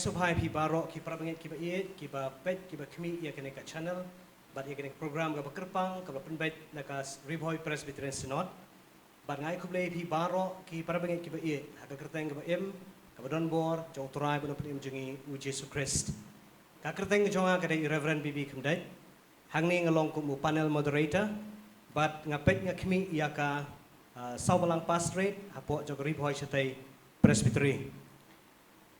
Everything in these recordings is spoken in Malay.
subhai pi baro ki prabangit ki ba iet ki ba pet ki ba kmi ya kene ka channel bat ya kene program ka ba kerpang ka ba penbet na ka Ribhoy Presbyterian Synod bat ngai kublei pi baro ki prabangit ki ba iet ha ka kerteng ka ba em ka ba don bor jong turai ba no prim jengi u Jesu Christ ka kerteng jonga ka dei Reverend Bibi Kemdai hangni ngalong ku mu panel moderator bat ngapet ngakmi ya ka saubalang pastorate hapo jog Ribhoy Satai Presbytery.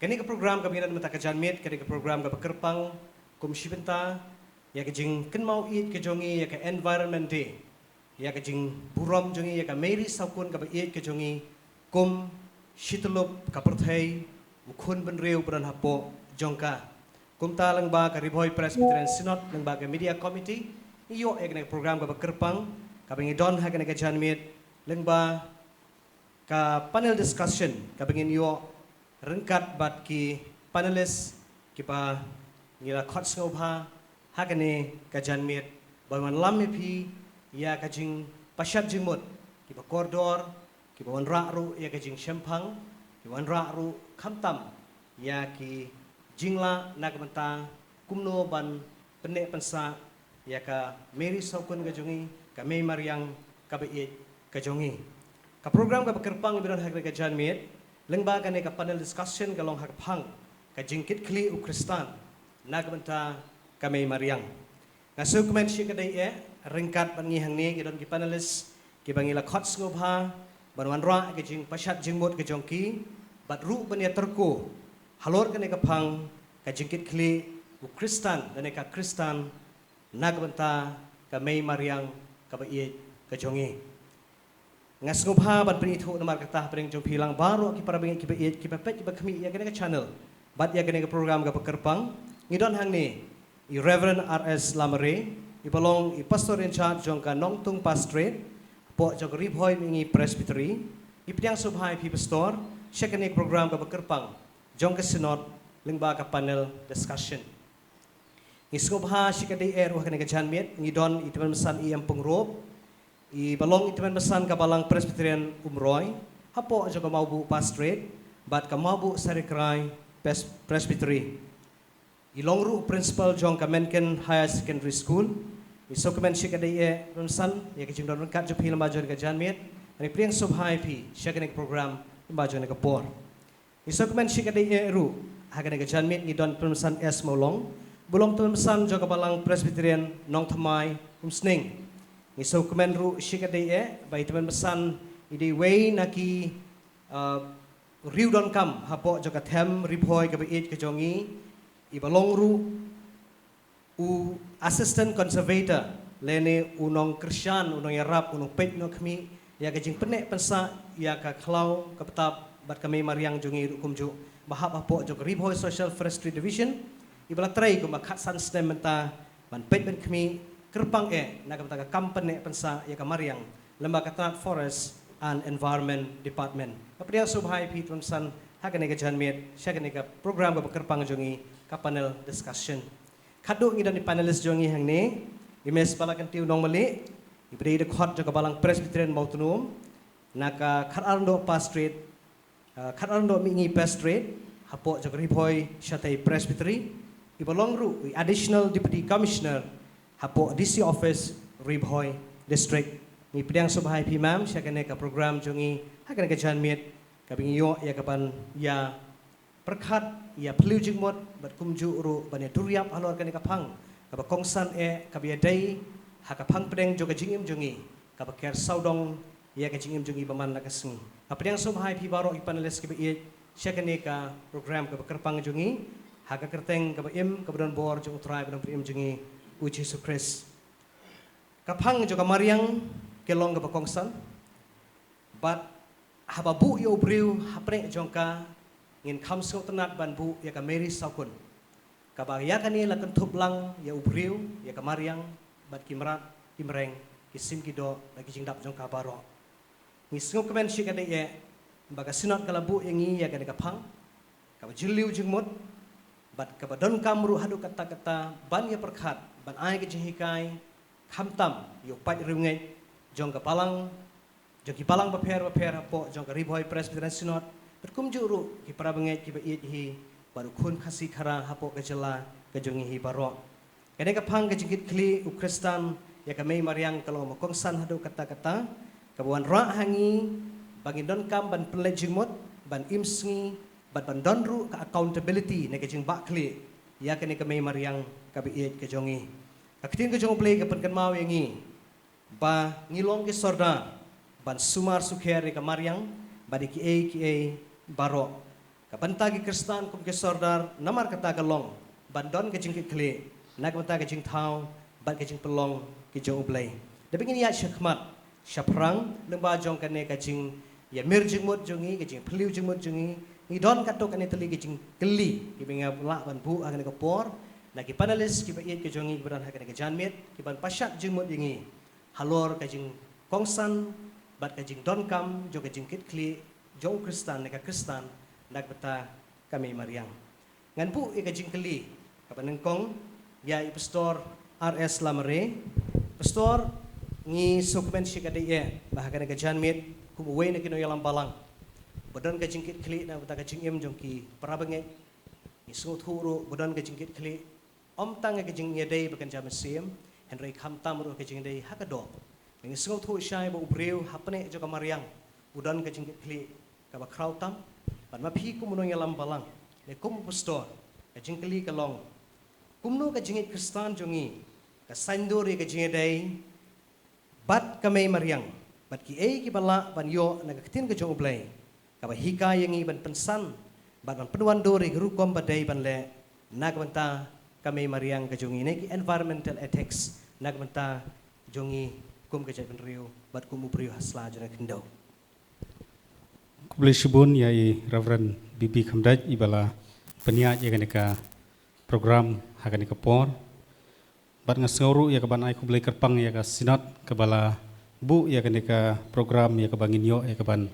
Kini ke program kami nak mata kejanmit, kini ke program ke kerpang, kum shibenta, ya ke jing ken mau eat ke jongi, ya ke environment day, ya ke jing buram jongi, ya ke Mary saukun ke eat ke jongi, kum shitelup ke perthai, mukun benriu beran hapo jongka, kum ta lang ba ke Ribhoy Presbyterian Synod, lang ba ke media committee, iyo ya kini program ke kerpang, kami ngidon ha kini kejanmit, lang ba ke panel discussion, kami iyo rengkat bat ki panelis ki pa ngira khot snobha hakane kajan mit bawan lam pi ya kajing pasyat jingmut ki pa kordor ki bawan ra ru ya kajing shempang ki wan ra ru khamtam ya ki jingla nagmenta kumno ban penne pensa ya ka Mary saukun kajongi ka May Mariang ka beit kajongi ka program ka kerpang biron hakre kajan mit lengba kan ka panel discussion kalong hakpang ka jingkit kli u Kristan nagbenta kami Mariang ngaso komen shi ka dai ringkat ban ngi hangni ki don ki panelis ki bangila khot ngobha banwan ra ki jing pasyat jingmut ki jongki bat ru ban ya terko halor kan ka phang ka jingkit kli u Kristan dan ka Kristan nagbenta kami Mariang ka bai ka jongi ngas ngobha bat penithu namar kata pring jong pilang baru ki para bengi ki beit ki pepet ki bakmi ya kene channel bat ya kene program ka kerpang ngidon hang ni i Reverend RS Lamare i belong i pastor in charge jong ka Nongtung Pastorate po jong Ribhoy mingi Presbytery i piang subhai pi pastor siya kene program ka kerpang jong ka synod lingba ka panel discussion ngobha siya kadai kene ka janmit ngidon i teman mesan i ampung rob I balong itiman besan ka balang Presbyterian Umroy, hapo aja ka maubu pastorate, bat ka maubu Sarikray Presbytery. Ilongru principal jong ka Menken Higher Secondary School, iso ka men siya kadai runsan, ya ka jing don kat jupi lambajo ka janmit, ani priyang subhai pi siya ka program lambajo ka por. Iso ka men siya kadai ru, haga ka janmit ni don pemesan S Molong, bulong pemesan jong ka balang Presbyterian Nong Thamai Umsning. Iso komen ru shikadai bai teman besan ide way naki riu don kam hapo joka them Ribhoy ka beit ka jongi ibalong ru u assistant conservator lene unong Krisyan unong yarap unong pet no kami ya ka jing penek pensa ya ka klau ka petap bat kami Mariang jongi ru kumju bahap hapo joka Ribhoy Social Forestry Division ibala try ko makatsan stem menta ban pet ben kami kerpang nagamtaga company pensa ya Mariang lembaga Tanat Forest and Environment Department kapriya subhai pi tunsan hagane ka janmit siya gane ka program ka kerpang jongi ka panel discussion kadu ngidan di panelis jongi hangni imes palakan tiu nong mali ibri de khot joka balang Presbyterian Bautunum naka kharando pastorate kharando mingi pastorate hapo joka Ribhoy Satai Presbytery ibalong ru additional deputy commissioner hapo DC office Ribhoy district ni pedang subhai pi mam siya kene ka program jongi hakane ka janmit kabing yo ya kapan ya perkhat ya peliu jingmot bat kumju ru bane duriap halor kane ka phang ka kongsan kabia dai hakapang pedang joka jingim jongi ka ker saudong ya ka jingim jongi baman la kasng ka pedang subhai pi baro i panelis ki be siya kene ka program ka kerpang jongi haka kerteng ka im ka don bor jong tribe don prim jongi u Jesu Christ. Kapang juga Mariang kelong ke bakongsan, but hababu yo briu hapre jongka ngin kamso tenat banbu ya ka Mary saukun. Kabang ya kani lakan tublang ya ubriu ya ka Mariang bat kimrat kimreng kisim kido lagi jingdap jongka baro. Ngisngop kemen shi kade ye baga sinot kalabu yangi ya kade kapang. Kaba jiliu jingmut bat kaba don kamru hadu kata-kata ban ya perkhat ban ai ke jihikai khamtam yo pat rungai jong ka palang jong ki palang baper hapo jong ka Ribhoy Presbyterian Synod berkumjuru ki para bengai ki bait hi baru kun kasih kara hapok kejela kejongi hi barok. Kene kapang kejingkit kli ukristan ya kami mariang kalau makongsan hadu kata-kata kabuan ra hangi bagi don kam ban pelejimut ban imsngi ban donru ka accountability ne kejing bakli ya kami mariang kabiit kejongi. Kakitin kejong play kapan kan mau yangi ba ngilong ke sorda ban sumar sukher ka mariang badi ki barok. Kapan tagi kristan kum ke sordar namar kata kalong ban don kejing kli nak mata kejing tau ban kejing pelong kejong play. Tapi ini ya syakmat syaprang lemba jong kane kejing ya mirjing mut jongi kejing peliu jing mut jongi ni don katok kane teli kejing keli kibinga la ban bu akan ke por na ki panelis ki bait kejongi beran hakan ke janmit ki ban pasyat jing mut yangi halor kejing kongsan bat kejing don kam jo kejing kit kli jong kristan neka kristan nak beta kami mariang ngan bu kejing keli kapan engkong ya pastor RS Lamare pastor ngi sukmen sikade ye bahakan ke janmit kumuwe na kino yalang balang badan kejing kit kli na beta kejing im jong ki parabange ni sungut huru badan kejing kit kli om tang kejing yedei bakan jamesim Henry Kamtam ro kejing dei hakado ni sungut hu syai bo ubreu hapne jo kamariang udan kejing kit kli ka ba krautam ban mapi kumuno yalang balang ne kum pastor kejing kli kalong kumno kejing kristan jongi ka sandori kejing dei bat kami mariang bat ki ki bala ban yo nagatin ke jong blay ka ba hika yangi ban pensan ban penuan dori rukom badai ban le nagbanta kami mariang ke jongi ne ki environmental ethics nagbanta jongi kum ke ban riu bat kum upriu hasla jana kindau Kublai Shibun yai Reverend Bibi Khamdaj ibala peniat ya kaneka program hakaneka por bat ngasnguru ya kaban ai kublai kerpang ya ka sinat kebala bu ya kaneka program ya kabangin yo ya kaban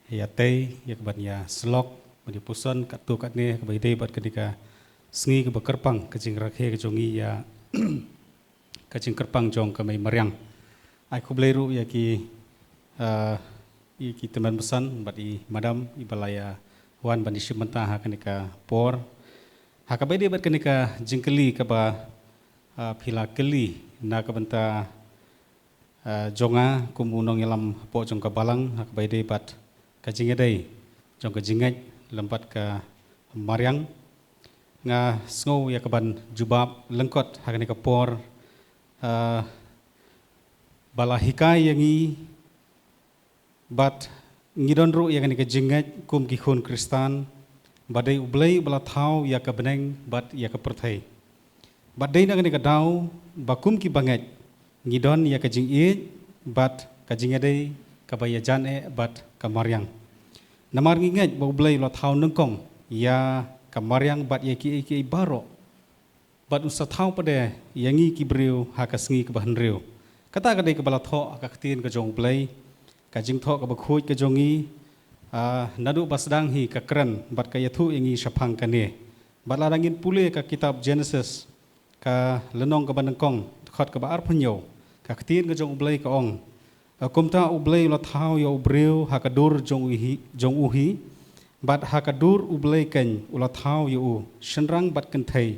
ya tei ya kaban ya slok bani puson katu katne kabai dei bat kaneka sngi ke kerpang kejing rakhe ke jongi ya kejing kerpang jong kamai mariang ai kublai ru ya ki ki teman pesan bat i madam ibalaya wan bani shimanta hakaneka por hakabai dei bat kaneka jingkeli kaba pila keli na kabanta jonga kumunong yalam po jong kabalang hakabai dei bat kajinga dei jong kajingat lempat ka mariang nga sngo ya kaban jubab lengkot hakani ka por bala hikai yangi bat ngidon ru ya kani ka jingat kum ki khun kristan badai ublei bala thau ya ka beneng bat ya ka perthai badai na kani ka dau bakum ki banget ngidon ya ka jingit bat ka jingadei ka baya jane bat ka mariang namar ngingat ba ublei bala thau nengkong ya kamariang bat ya ki baro bat usa thau pade yangi ki breu hakasngi ke bahan reu kata kadai ke bala tho akatin ke jong ublei ka jing tho ka bakhuj ka jongi nadu basdang hi ka kran bat ka yathu yangi shapang kane bat larangin pule ka kitab Genesis ka lenong ka banengkong khot ka baar phnyo ka ktin ka jong ublei ka ong kumta ublei la thau yo ubreu hakadur jong uhi bat hakadur ublei kan ula thau yo shenrang bat kan thai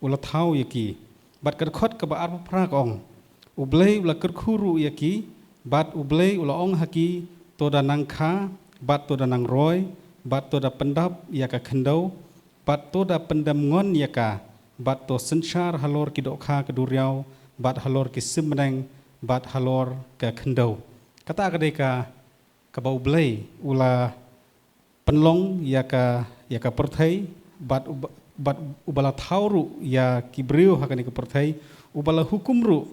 ula thau yaki bat ka khot ka baar phra ka ong ublei ula kerkhuru yaki bat ublei ula ong haki toda nangkha bat toda nang roy bat toda pendap ya ka khendau bat toda pendam ngon ya ka bat to senchar halor ki dokha ka duriau bat halor ki simneng bat halor ka khendau kata kadai ka bau ublei ula penlong ya ka perthai bat ubala thauru ya ki breu hakani ka perthai ubala hukumru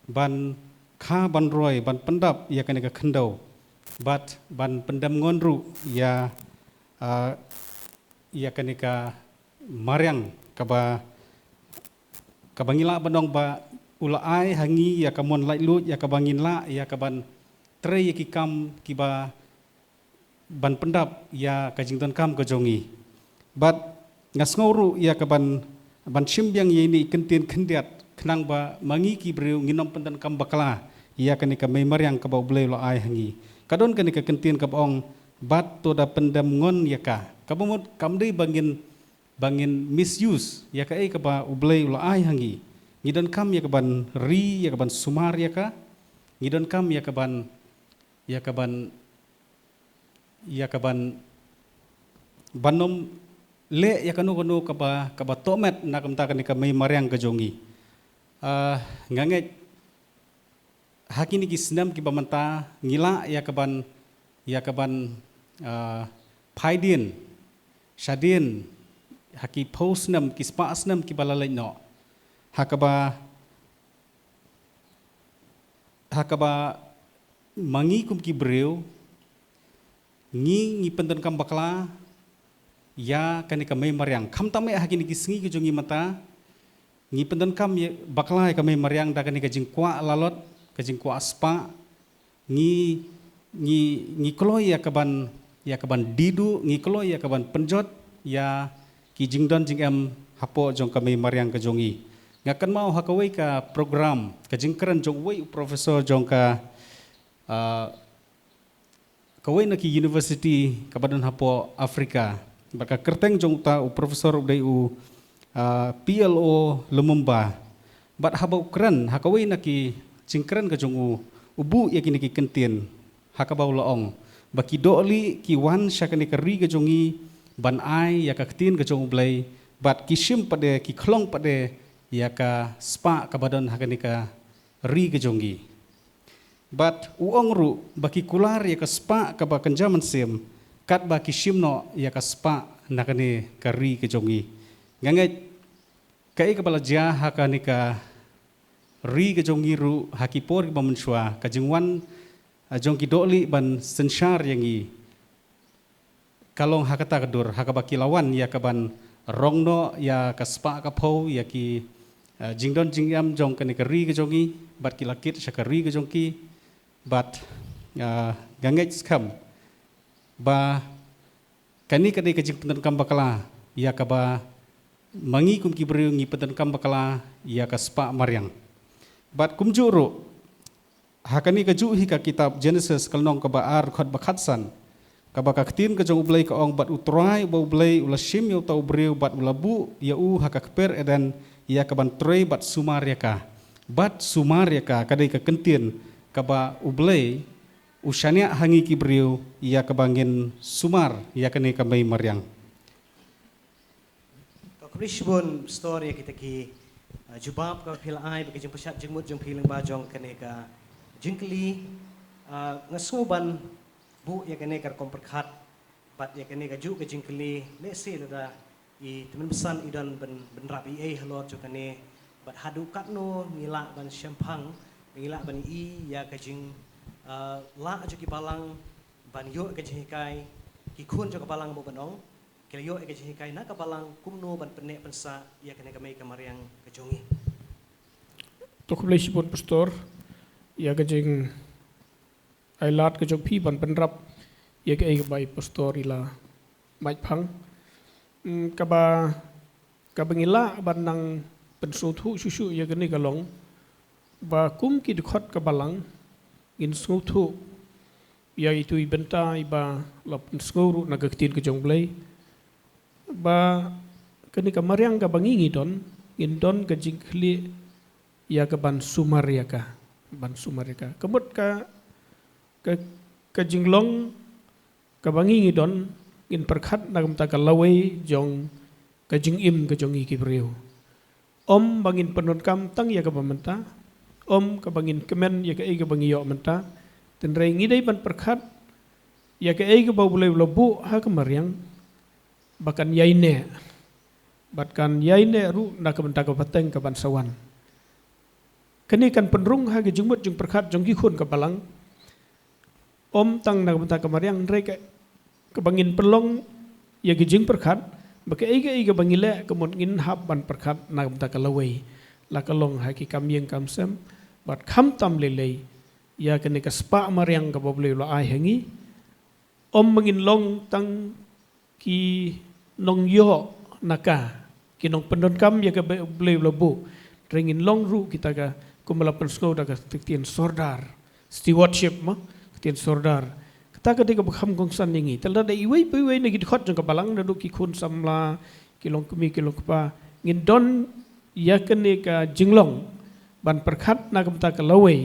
ban kha ban roy ban pendap ya kani ka khendau bat ban pendam ngonru ya kani ka mariang kaba kabangila banong ba ula ai hangi ya kamon lai lut ya kabangin la ya kaban tre ya ki kam kiba ban pendap ya kajington kam ka jongi bat ngasnguru ya kaban ban simbyang ye ni kentin kendiat kenang ba mangi ki breu nginom pendan kam bakla ia kani ka memar yang ka baublei lo ai hangi kadon kani ka kentin ka ong bat to da pendam ngon ya ka kabumut kamdei bangin bangin misuse ya ka ka ba ublay ula ai hangi ngidon kam ya ka ban ri ya ka ban sumar ya ka ngidon kam ya ka ban banom le ya kanu ka ba tomet na kam ta ka may mariang ka jongi nganget hakini ki sinam ki bamanta ngila ya ka ban paidin shadin haki posnam ki spasnam ki balalay no hakaba mangi kum ki breu ngi penton kam bakla ya kani ka may mariang kam tame hakini ki singi ki jongi mata ngi penton kam bakla ka may mariang da kani ka jingkwa lalot ka jingkwa spa ngi kloy ya kaban didu ngi kloy ya kaban penjot ya ki jingdon jingam hapo jong kami mariang ka jongi ngakan mau hakawai ka program ka jingkran jong wei profesor jong ka kawai na ki university kabadan hapo Afrika baka kerteng jong ta u profesor udai u PLO Lumumba bat habau kran hakawai na ki jingkran ka jong u ubu ya kini ki kentin hakabau laong baki doli ki wan syakani kari ka jongi ban ai ya ka ketin ka jong blai bat kishim pade ki khlong pade ya ka spa ka badan hakani ka ri ka jongi bat uong ru baki kular ya ka spa ka ba kanjaman sim kat ba kishim no ya ka spa nakani ka ri ka jongi ngangai kai ka bala ja hakani ka ri ka jongi ru hakipor ki bamenswa ka jingwan jong ki doli ban sensyar yangi kalong hakata kadur hakabaki lawan ya kaban rongno ya kaspa kapau ya ki jingdon jingyam jong kani kari ke jongi bat ki lakit syakari ke jongki bat ganget skam ba kani kadai kajing penton kam bakala ya kaba mangi kum ki beri ngi penton kam bakala ya kaspa maryang bat kumjuru hakani kaju hi ka kitab Genesis kalnong ka baar khot bakhatsan ka bakaktin ka jong ublay ka ong bat utrai ba ublay ula shim yo ta ubreu bat ulabu ya u hakakper edan ya ka ban trei bat sumar ya ka kadai ka kentin ka ba ublay usania hangi ki breu ya ka bangin sumar ya kani ka may maryang ka krishbon story kita ki jubab ka pilai bagi jeng pesat jengmut jeng piling bajong kani ka jingkli ngasuban bu ya kene kar komperkhat bat ya kene kaju ke jingkli lese lada i temen besan idan ben rapi halot jo kene bat hadu katno ngila ban syampang ngila ban i ya kajing la jo ki balang ban yo ke jikai ki khun jo ka balang mo banong ke yo ke jikai na ka balang kumno ban penek pensa ya kene kamai kamariang kejongi tok blai sipon pastor ya kajing ailat kajong pi ban penrap ya ke bai pastor ila mai phang ka bangila ban nang pensu thu susu ya gani kalong ba kum ki khot ka balang in su thu ya itu ibenta iba lop skuru na gaktin kajong blai ba kani ka maryang ka bangingi don in don kajing khli ya ka ban sumar ya ka ban sumarika kemut ka jinglong ka bangi ngidon in perkhat nagam ta kalawai jong ka jingim ka jongi ki breu om bangin penon kam tang ya ka bamenta om ka bangin kemen ya ka ega bangi yo menta tenrei ngidai ban perkhat ya ka ega bau bulai lobu ha ka maryang bakan yaine ru na ka benta ka pateng ka ban sawan kini kan penrung ha jengmut jeng perkhat jong ki khun ka balang om tang na benta kamariang rei ka bangin pelong ya ki jeng perkhat baka ega bangile kemut ngin hab ban perkhat na benta ka lawai la kalong ha ki kamyeng kamsem bat kham tam lelei ya kini ka spa mariang ka boble lo ai hangi om mangin long tang ki nong yo naka ki nong pendon kam ya ka boble lo bu ringin long ru kita ka kumalapan snow daga tiktien sordar stewardship ma tiktien sordar kita ka dega bakham kongsan ningi telda da iwei piwei na gid khot jang ka balang na du ki khun samla kilong kemi kilong kepa ngin don ya kene ka jinglong ban perkhat na kam ta ka lawe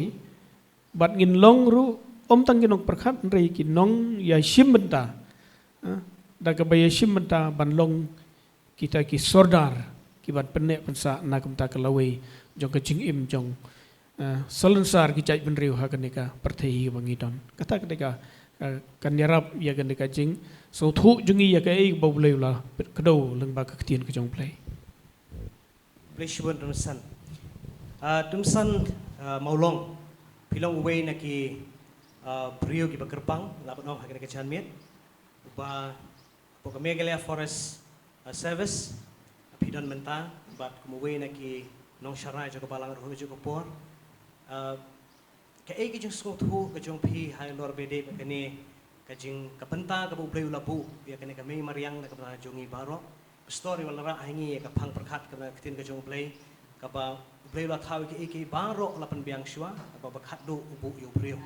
bat ngin long ru tang ginong perkhat rei ki nong ya shimmenta da ka baya shimmenta ban long kita ki sordar ki ban penek pensa na kam ta ka lawe jong ka jing im jong solensar ki cai benriu ha kene ka perthei bangidon kata kedeka kan yarap ya kene ka jing so thu jungi ya ka ei bo bleu la kedo leng ba ka ktien ka jong play Bleshibun Dumsan maulong pilong uwe na ki brio ki bakerpang lapat nom hakina kechan miet ba po kami galea forest service pidon menta bat kumuwe na ki nong sharai jo balang ro jo por ka ei ki jing so thu ka jong pi hai lor bede ba kani ka jing ka penta ka bu bleu labu ya kani ka mei mariang na ka jongi baro story wala ra hangi ka phang perkhat ka tin ka jong play ka ba play la thaw ki ki baro la pan biang shwa ka ba khat do ubu yo brio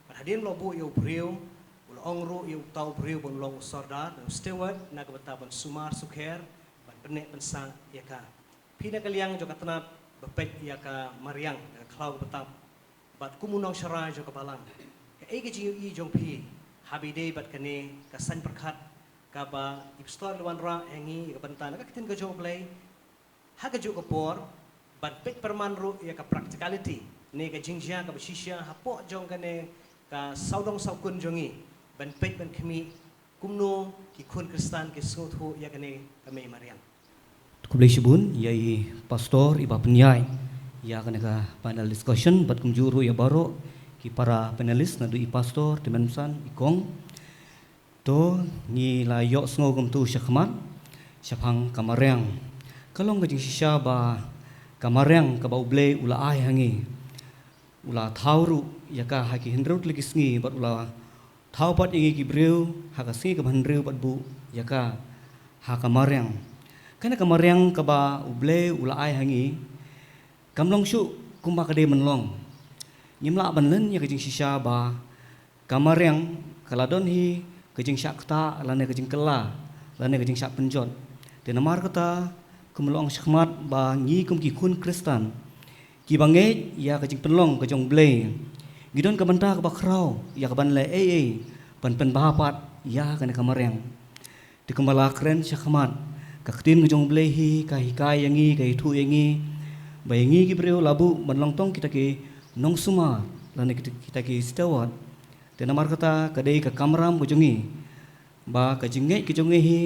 but hadin lo bu yo brio ul ongru yo taw brio bon long sordar steward na ka bata ban sumar sukher ban penek pensa ya ka pina kaliang jo katna bepet ya ka mariang klau bata bat kumunong sharai jo ka balang ka e ki ji jong pi habide bat kane ka san perkhat kaba ipstor luan ra hengi ka bantana ka kitin ka jong play ha ka jo ka por ban pet permanru ya ka practicality ne ka jingjia ka bishisha hapo jong ka ne ka saudong saukun jongi ban pet ban khmi kumno ki khun kristan ki sotho ya ka ne ka me mariam Bleshibun yai pastor iba penyai ya kana ka panel discussion bat kumjuru ya baro ki para panelis na du i pastor dimensan ikong to ni la yok sngo kum tu syakmat syapang kamareng kalong ka jing sisya ba kamareng ka ba uble ula ai hangi ula thawru yaka ha ki hindrut lagi sngi bat ula thaw pat ingi ki breu ha ka sngi ka bandreu bat bu yaka ha kamareng kana kamareng ka ba uble ula ai hangi kamlong syu kumba ka de menlong nyimla banlen ya ka jing sisya ba kamareng kaladon hi kejing syak kata lane kejing kela lane kejing syak penjot de namar kata kumlong syakmat ba ngi kum ki kun kristan ki bange ya kejing penlong kejong ble gidon ka banta ka bakrau ya ka ban le pan bahapat ya kana kamareng de kembala kren syakmat ka ktin kejong ble hi ka hikai yangi ka itu yangi ba yangi ki breu labu banlong tong kita ki nong suma lane kita ki steward dan namar kata kadai ka kamram kujongi ba ka jingai ki jongi hi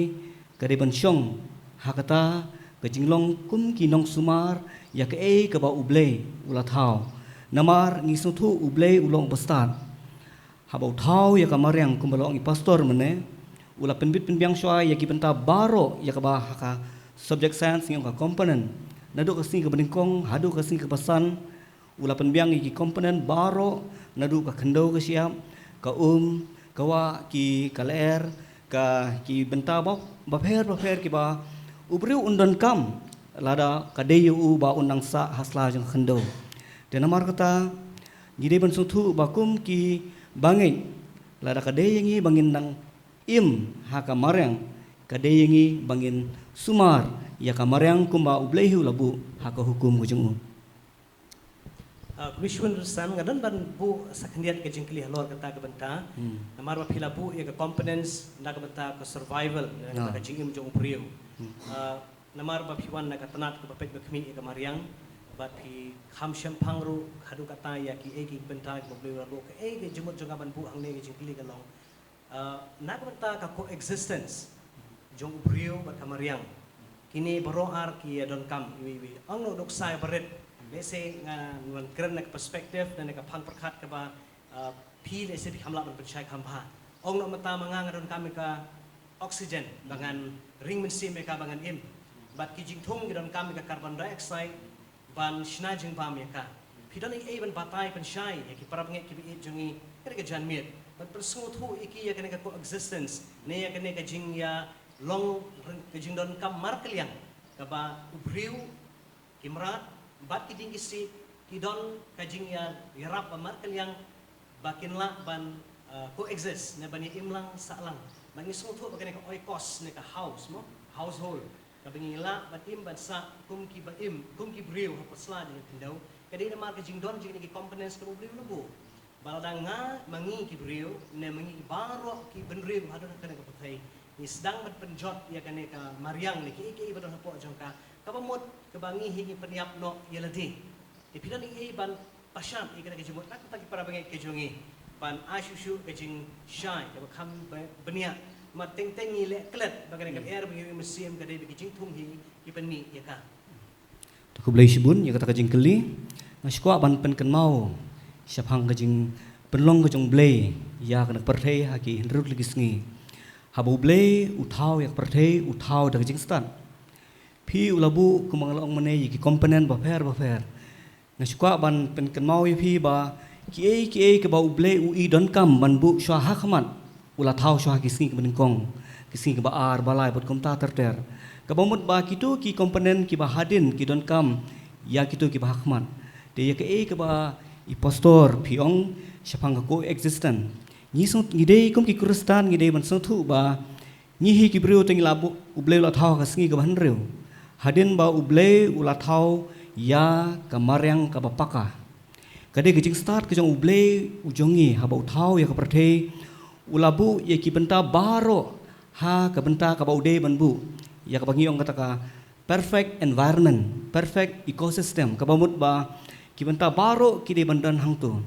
kadai bansyong hakata ka jinglong kum ki nong sumar ya ka ka ba uble ula thau namar ngi suthu uble ulong bastat habau thau ya ka maryang kum balong i pastor mene ula penbit penbiang shwa ya ki penta baro ya ka ba ka subject science ngi ka component nadu ka sing ka beningkong hadu ka sing ka pasan ula penbiang ki component baro nadu ka khendo ka siam ka kawa ki kaler ka ki benta bapher ki ba ubriu undon kam lada kadeyu ba unang sa hasla jeng khendo de namar kata gide ban suthu bakum ki bangai lada kadeyengi bangin nang im ha kamareng kadeyengi bangin sumar ya kamareng kumba ublehu labu ha ka hukum kujung Kumishun San ngadan ban bu sakandiat ke jingkli halor kata ke benta namar ba phila bu ya ka components na ka benta ka survival na ka jingim jong priu namar ba phiwan na ka tanat ka pet bakmi ya ka mariang ba phi kham sham phangru khadu kata ya ki ki benta ka blu ro ka ke jumot jong ban bu ang ne ke jingkli ka long na ka benta ka coexistence jong priu ba ka mariang kini baroar ki don kam wi ang no dok sai baret Lese nga nuan keren nak perspektif dan nak phang perkhat ka ba pi lese hamla ban percaya khampa ong no mata manga ngadon kami ka oxygen bangan ring mensi me ka bangan im bat ki jingthong ngadon kami ka carbon dioxide ban snajing pam ya ka pidon ai ban batai pen shai ya ki parap nge ki bi jungi kare ka jan miet bat persungut hu iki ya kene ka coexistence ne ya kene ka jing ya long ka jing don kam markeliang ka ba ubriu kimrat bat ki ding isi ki don kajing ya yarap amar kaliang bakinla ban coexist na bani imlang salang bangi sutu bagani ka oikos ne ka house mo household kabingila batim bansa kum ki baim kum ki briu hapasla dengan tindau kadai na marka jing don jing ni components ka briu lubu baladang nga mangi ki briu ne mangi baro ki benriu hadon kana ka pathai ni sedang penjot ya kana ka mariang ni ki badon hapo jongka kabamot kabangi higi peniap no yeladi ipidan ni ban pasam ikana ka jumot nak tagi para bangai ke jongi ban asyushu ke jing shine ka kham benia ma teng teng ni le klet bagana ka air bagi museum ka dei bagi jing thum hi ipani ya ka Aku beli sibun ya kata kajing keli ngaskwa ban pen kan mau siapang kajing penlong kajong beli ya kena perthai haki rut lagi sengi habu beli utau ya perthai utau dak kajing stan pi ulabu kumangalong mane ki komponen ba fer ngaskwa ban pen kan mau pi ba ki ke ba beli ui don kam ban bu swa hakmat ula thau swa ki sengi kong ki sengi ba ar balai bot komta terter kabamut ba kitu ki komponen ki ba hadin ki don kam ya kitu ki ba hakmat de ya ke ba i pastor piong siapang ko existent ni sung ngide kum ki kristan ngide ban sung thu ba ni hi ki brio teng labu uble la thau ka sngi ka ban reu hadin ba uble ula thau ya ka maryang ka bapaka kade ki jing start ke jong uble ujongi ha ba thau ya ka prathe ulabu ya ki benta baro ha ka benta ka ba ude ban bu ya ka bangiong kata ka perfect environment perfect ecosystem ka bamut ba ki benta baro ki de bandan hangtu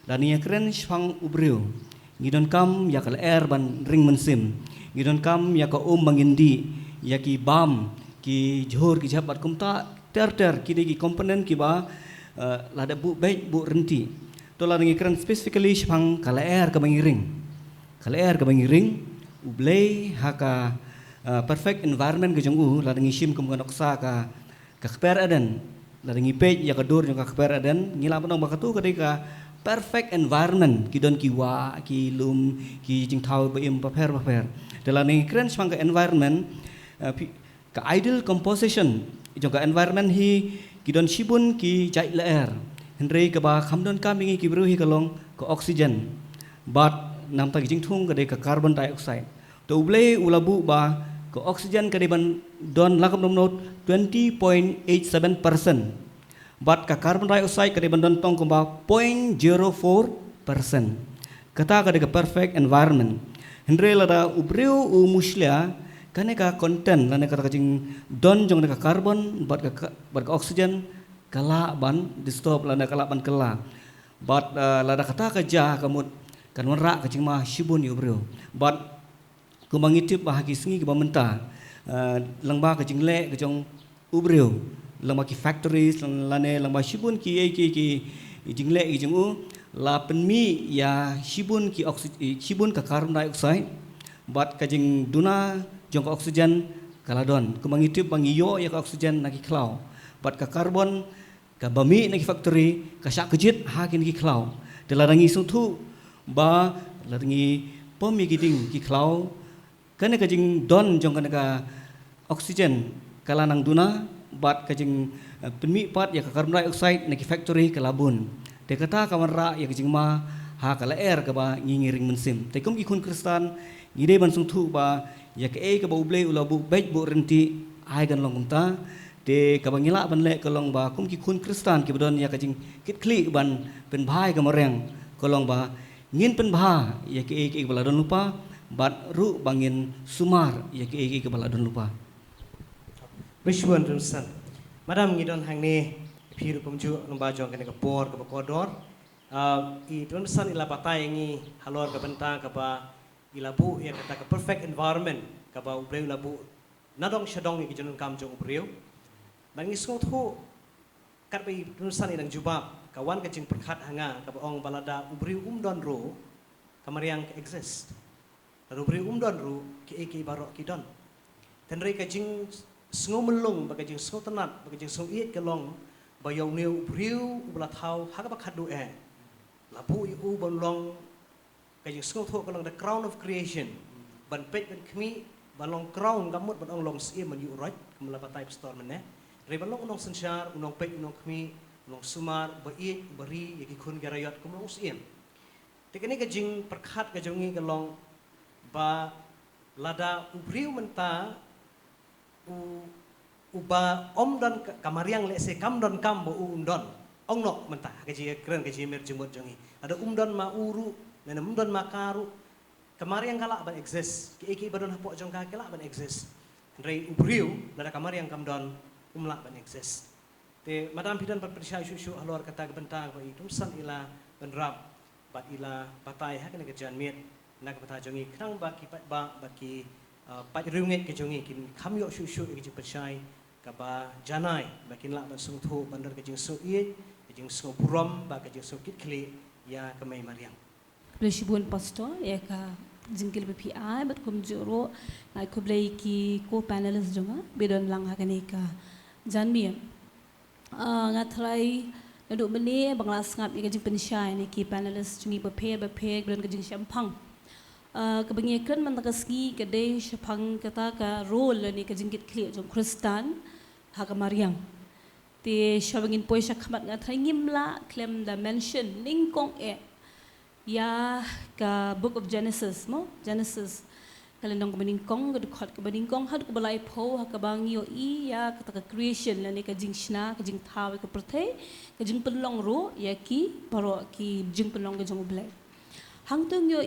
dan ya keren shang ubreu ngidon kam ya kal air ban ring mensim ngidon kam ya ka bangindi ya ki bam ki jhor ki jabat kumta ter ki de ki komponen ki ba lada bu baik bu renti to la ngi keren specifically shang kal air ka bangiring ublei haka perfect environment ke jong la ngi shim kum kanoksa ka kper aden la ngi pej ya ka dur jong ka kper aden ngila banong bakatu ka perfect environment ki don ki wa ki lum ki jing thau ba im paper de la ngi kren swang ka environment ka ideal composition jong ka environment hi ki don shibun ki jai la air henry ka ba khamdon ka mingi ki bru hi kalong ka oxygen but nam ta ki jing thung ka de ka carbon dioxide to ublei ulabu ba ke oksigen kadiban don lakam nomnot 20.87%. But ka carbon dioxide kadiban don tong kumba 0.04%. Kata ka perfect environment. Hendre lada ubriu u muslia kane ka content lane kata kajing don jong ka carbon but ka oksigen kala ban disturb lada kala ban kala. But lada kata ka ja kamut kan merak kajing mah shibun ubriu. But kumangitip bahagi sengi ke bamenta langba ke jingle ke jong ubreu langba ki factories lane langba shibun ki jingle ki jong la penmi ya shibun ki oksigen shibun ka carbon dioxide bat ka jing duna jong oksigen kaladon kumangitip bangiyo ya ka oksigen na ki klau bat ka carbon ka bami na ki factory ka syak kejit ha ki klau de larangi sungthu ba larangi pomi giding ki klau kane kajing don jong kana ka oksigen kala nang duna bat kajing penmi pat ya ka carbon dioxide na ki factory ka labun de kata kamera ya kajing ma ha kala air ka ba ngingiring mensim te kum ikun kristan ngide ban sung thu ba ya ka ka ba uble ulabu baik bu renti ai gan long kumta de ka bangila ban le ka long ba kum ki kun kristan ki bodon ya kajing kit kli ban pen bhai ka moreng ka long ba ngin pen bha ya ka bala don lupa bat ru bangin sumar ya ke kepala don lupa Wishwan Rumsan Madam ngidon hang ni piru pemju lomba jong kene kapor ka kodor i Rumsan ila patai ngi halor ka bentang ka ba ilabu ya kata ka perfect environment ka ba ubreu labu nadong syadong ngi jonun kam jong ubreu bangi sung thu kat bai Rumsan inang jubab kawan ka jing perkhat hanga ka ba ong balada ubreu don ro kamariang exist Rubri don ru ki barok ki don. Tenrei kajing sengo melung bagajing sengo tenat bagajing sengo iet kelong bayau neu briu ubla thau haka bakhadu labu u bonlong kajing sengo tho kelong the crown of creation ban pet ban khmi balong crown gamut ban ong long sim man yu right kumla patai store mane re balong unong sensyar unong pet unong khmi unong sumar ba iet bari yaki khun garayot kumlong sim tekani kajing perkhat kajongi kelong ba lada ubriu menta uba om don kamariang le se kam don kam bo undon ong no mentah gaji keren gaji mer jemut jongi ada don ma uru nana don ma karu kamariang kala ban exist ki eki badon hapok jong ka kala ban exist rei ubriu nada kamariang kam don umla ban exist te madam pidan pat persya isu halor kata bentang ko itum san ila benrap bat ila patai ha kana gajan miet nak pata jongi knang ba ki pat ba ki pat runget ke jongi kin kham yo shu ki persya kaba janai bakin la ban sung thu bandar ke jing so ie jing so buram ba ke jing so kit kli ya kamai mariang Blesibun pastor ya ka jingkil BPI bat kum juro ngai kublai ki ko panelist jonga bedon lang hakani ka janmi ngatrai nadu meni banglas ngap ya jing pensyai ni ki panelist jungi baphe bedon ke jing syampang kebengi kan mantakeski kedai syapang kata ka role ni ke jingkit kli jong Kristan hakamariang ti syabangin poi syakhamat ngatrai ngimla klem da mention lingkong ya ka book of Genesis mo Genesis kalendong kebeningkong kedukhat kebeningkong had kebalai po hakabang yo ya kata creation la ni ka jing shna ka jing thaw ka prothe ka jing penlong ro ya ki paro ki jing penlong ka jong blai hangtung yo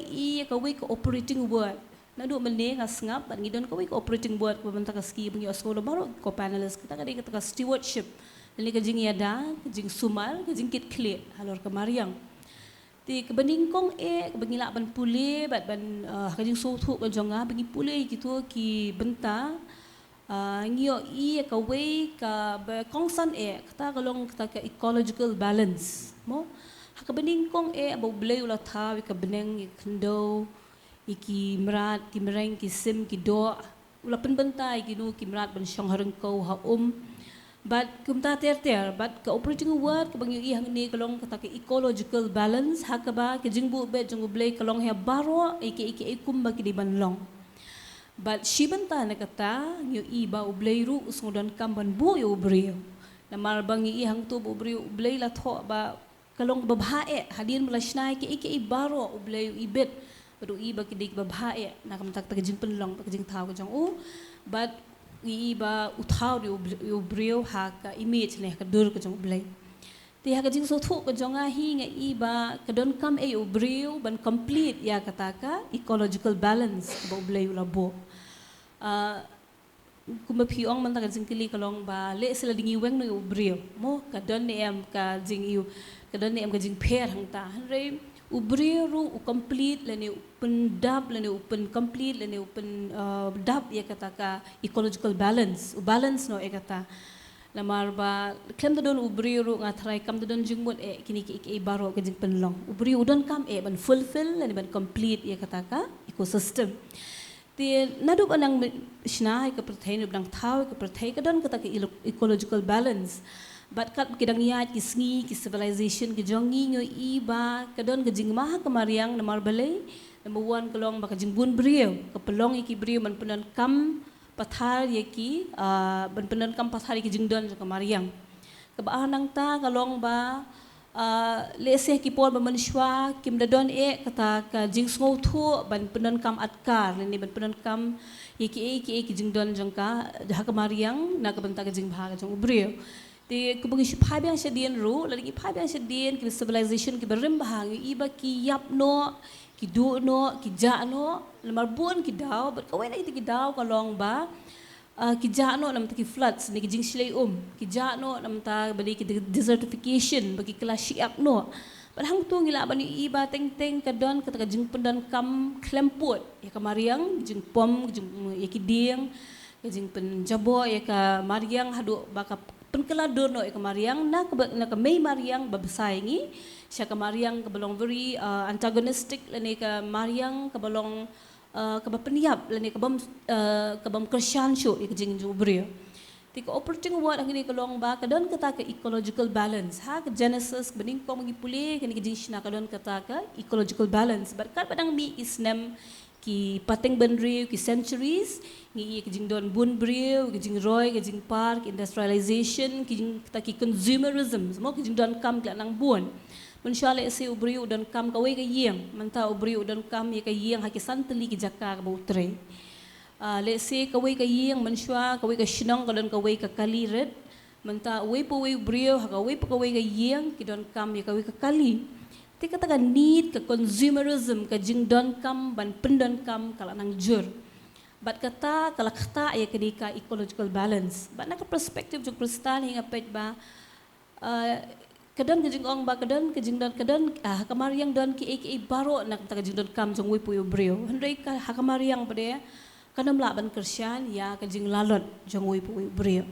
ka week operating word na do mene ngasngap ban ngidon ka week operating word ko banta ka ski bang yo school baro ko panelist kita ka stewardship ni ka jing yada ka jing sumal ka jing kit clear halor ka mariang ti kebeningkong kebengila ban pule bat ban kajing sotu ka jonga bengi pule gitu ki benta ngio ka way ka ba kongsan kata kalong kata ka ecological balance mo kebeningkong abo blay ula thaw ka beneng kendo iki merat ki mereng ki sim ki do ula penbenta ki nu ki merat ban syang hareng ko ha but kumta ter but ka operating word ka bangi hang ni kalong kata ka ecological balance hakaba ka jingbu be jung blay kalong he baro iki ikum ba ki di banlong but shibanta na kata nyu iba ublay ru usngodan kamban bu yo brio na marbangi hang to bu brio ublay la tho ba kalong babae hadin melasnai ki iki baro ublay ibet badu iba ki dik babae na kamtak ta jing penlong ka jing thaw ka jong but iba uthaw di ubrio ha ka image ne ka dur ka jong blai ti ha ka jing so thu ka jong hi nga iba ka don kam ubrio ban complete ya kataka ecological balance ba blai ula bo kuma piong man ta ka jing kili kalong ba le sila dingi weng no ubrio mo ka don ne em ka jing ka don ne em ka jing pher hang ta re ubrio ru complete lene open dab lene open complete lene open dab ya kata ka ecological balance balance no kata lamar ba klem da don ubrio ru ngatrai kam da don jingmot kini ki baro ka jing penlong ubrio don kam ban fulfill lene ban complete ya kata ka ecosystem ti nadu anang shnai ka pertain bang thaw ka pertain ka don kata ka ecological balance but kat kidang yat ki sngi ki civilization ki jongi ngo iba kadon ka jing maha kamariang na marbale number 1 kalong baka jing bun brio ka pelong iki brio man penan kam pathar yaki ban penan kam pathar ki jing don ka mariang ka baanang ta kalong ba lese ki por ba manishwa kim dadon kata ka jing sngo thu ban penan kam atkar ni ban penan kam yaki jing don jong ka ka mariang na ka banta ka jing bha ka jong brio ti kubagi phai bang shadien ru lagi phai bang shadien ki civilization ki berim bahang iba ki yap no ki du no ki ja no lamar bun ki daw but kawai na ki daw kalong ba ki ja no nam ta ki floods ni ki jing silay ki ja no nam ta bali ki desertification bagi clash up no but hang tu ngila bani iba teng ka don ka jing pendan kam klemput ya ka mariang jing pom jing ya ki dieng ka jing pen jabo ya ka mariang hadu baka penkelador no kamariang na ka may mariang babasayangi siya kamariang kabalong very antagonistic lani ka mariang kabalong kabapeniap lani kabam Christian show ikjing jubrio ti ka operating word ang ini kalong ba kadon kata ka ecological balance ha ka Genesis bening ko magipuli kani kijing na kadon kata ka ecological balance but kad padang mi isnem ki pateng benriu ki centuries ngi ki jing don bun briu ki jing roy ki jing park industrialization ki jing ta ki consumerism mo ki jing don kam kla nang bun mensyale se ubriu don kam ka we ka yeng manta ubriu don kam ye ka yeng ha ki santeli ki jakka ka butre let's say kawai ka yeng manswa kawai ka shinong kadon kawai ka kaliret menta wei po wei brio ha kawai pa kawai ka yeng kidon kam ya kawai ka kali ti kata ka need ka consumerism ka jing don kam ban pendon kam kala nang jur bat kata kala kata ya kedika ecological balance bat nak perspektif jung kristal hingga pet ba kadon kejing ong ba kadon kejing don kadon hakamariang don ki baro nak ta kejing don kam jung wei po brio hendai ka hakamariang pade kanam laban Kersyan ya kajing lalot jang wei pu brio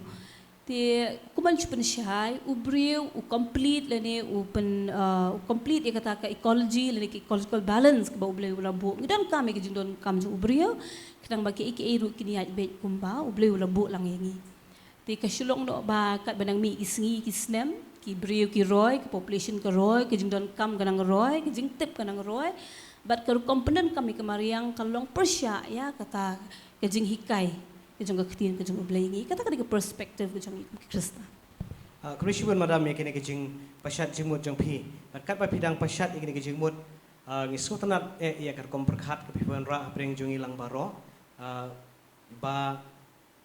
ti kuman chupen syai u brio u complete lene u pen u complete ya kata ka ecology lene ki ecological balance ka ba ublei ulabu ngidan kami kajing don kam jang u brio kadang baki ru kini aj bet kumba ublei ulabu lang yangi ti kasulong no ba kat banang mi isngi kisnem ki brio ki roy ki population ka roy kajing don kam kanang roy kajing tip kanang roy but kalau komponen kami kemariang kalong persya ya kata kejing hikai kejing keketin kejing belayingi kata kali ke perspektif kejing Kristen. Krishiwan madam ya kini kejing pasyat jengmut jeng pi. Kat pa pidang pasyat ya kini kejing mut ngisku tenat ya kar komperkat ke piwan ra apreng jung ilang baro ba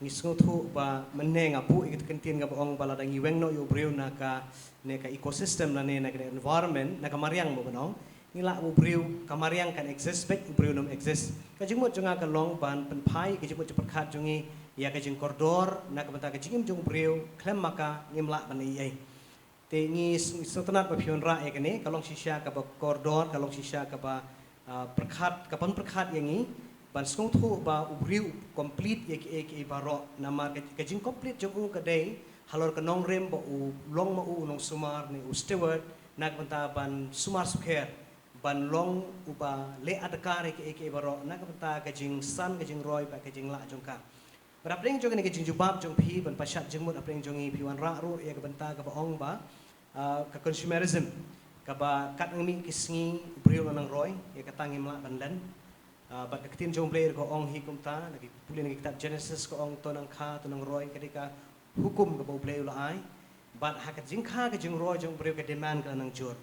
ngisku tu ba meneng apu ikut kentin ga ong bala dang iweng no yo breu na ka ecosystem na ne na environment na kamariang mo banong nila ubriu kamariang kan exist bet ubriu nom exist kajing mot junga kalong ban penpai kajing mot cepat jungi ya kajing koridor na kabanta kajing jung ubriu klem maka ngimla ban ai te ngi sotanat pa pion ra ya kene kalong sisya ka ba koridor kalong sisya ka ba perkhat kapan perkhat yangi ban skong thu ba ubriu complete ya ki baro nama kajing complete jung kadai halor kanong rem ba u long ma u nong sumar ni u steward na kabanta ban sumar sukher ban long uba le adakar ke baro na kapta kajing san kajing roy ba kajing la jongka berapring jong ni kajing jubab jong pi ban pasyat jengmut apring jongi piwan ra ru ya kabanta ka baong ba ka consumerism ka ba kat ngmi kisngi brio nang roy ya katangi mla ban lan ba katin jong player ko ong hi kumta lagi puli ngi kitab Genesis ko ong tonang kha tonang roy kadika hukum ka ba player la ai ban hakat jingkha kajing roy jong brio ka demand ka nang jur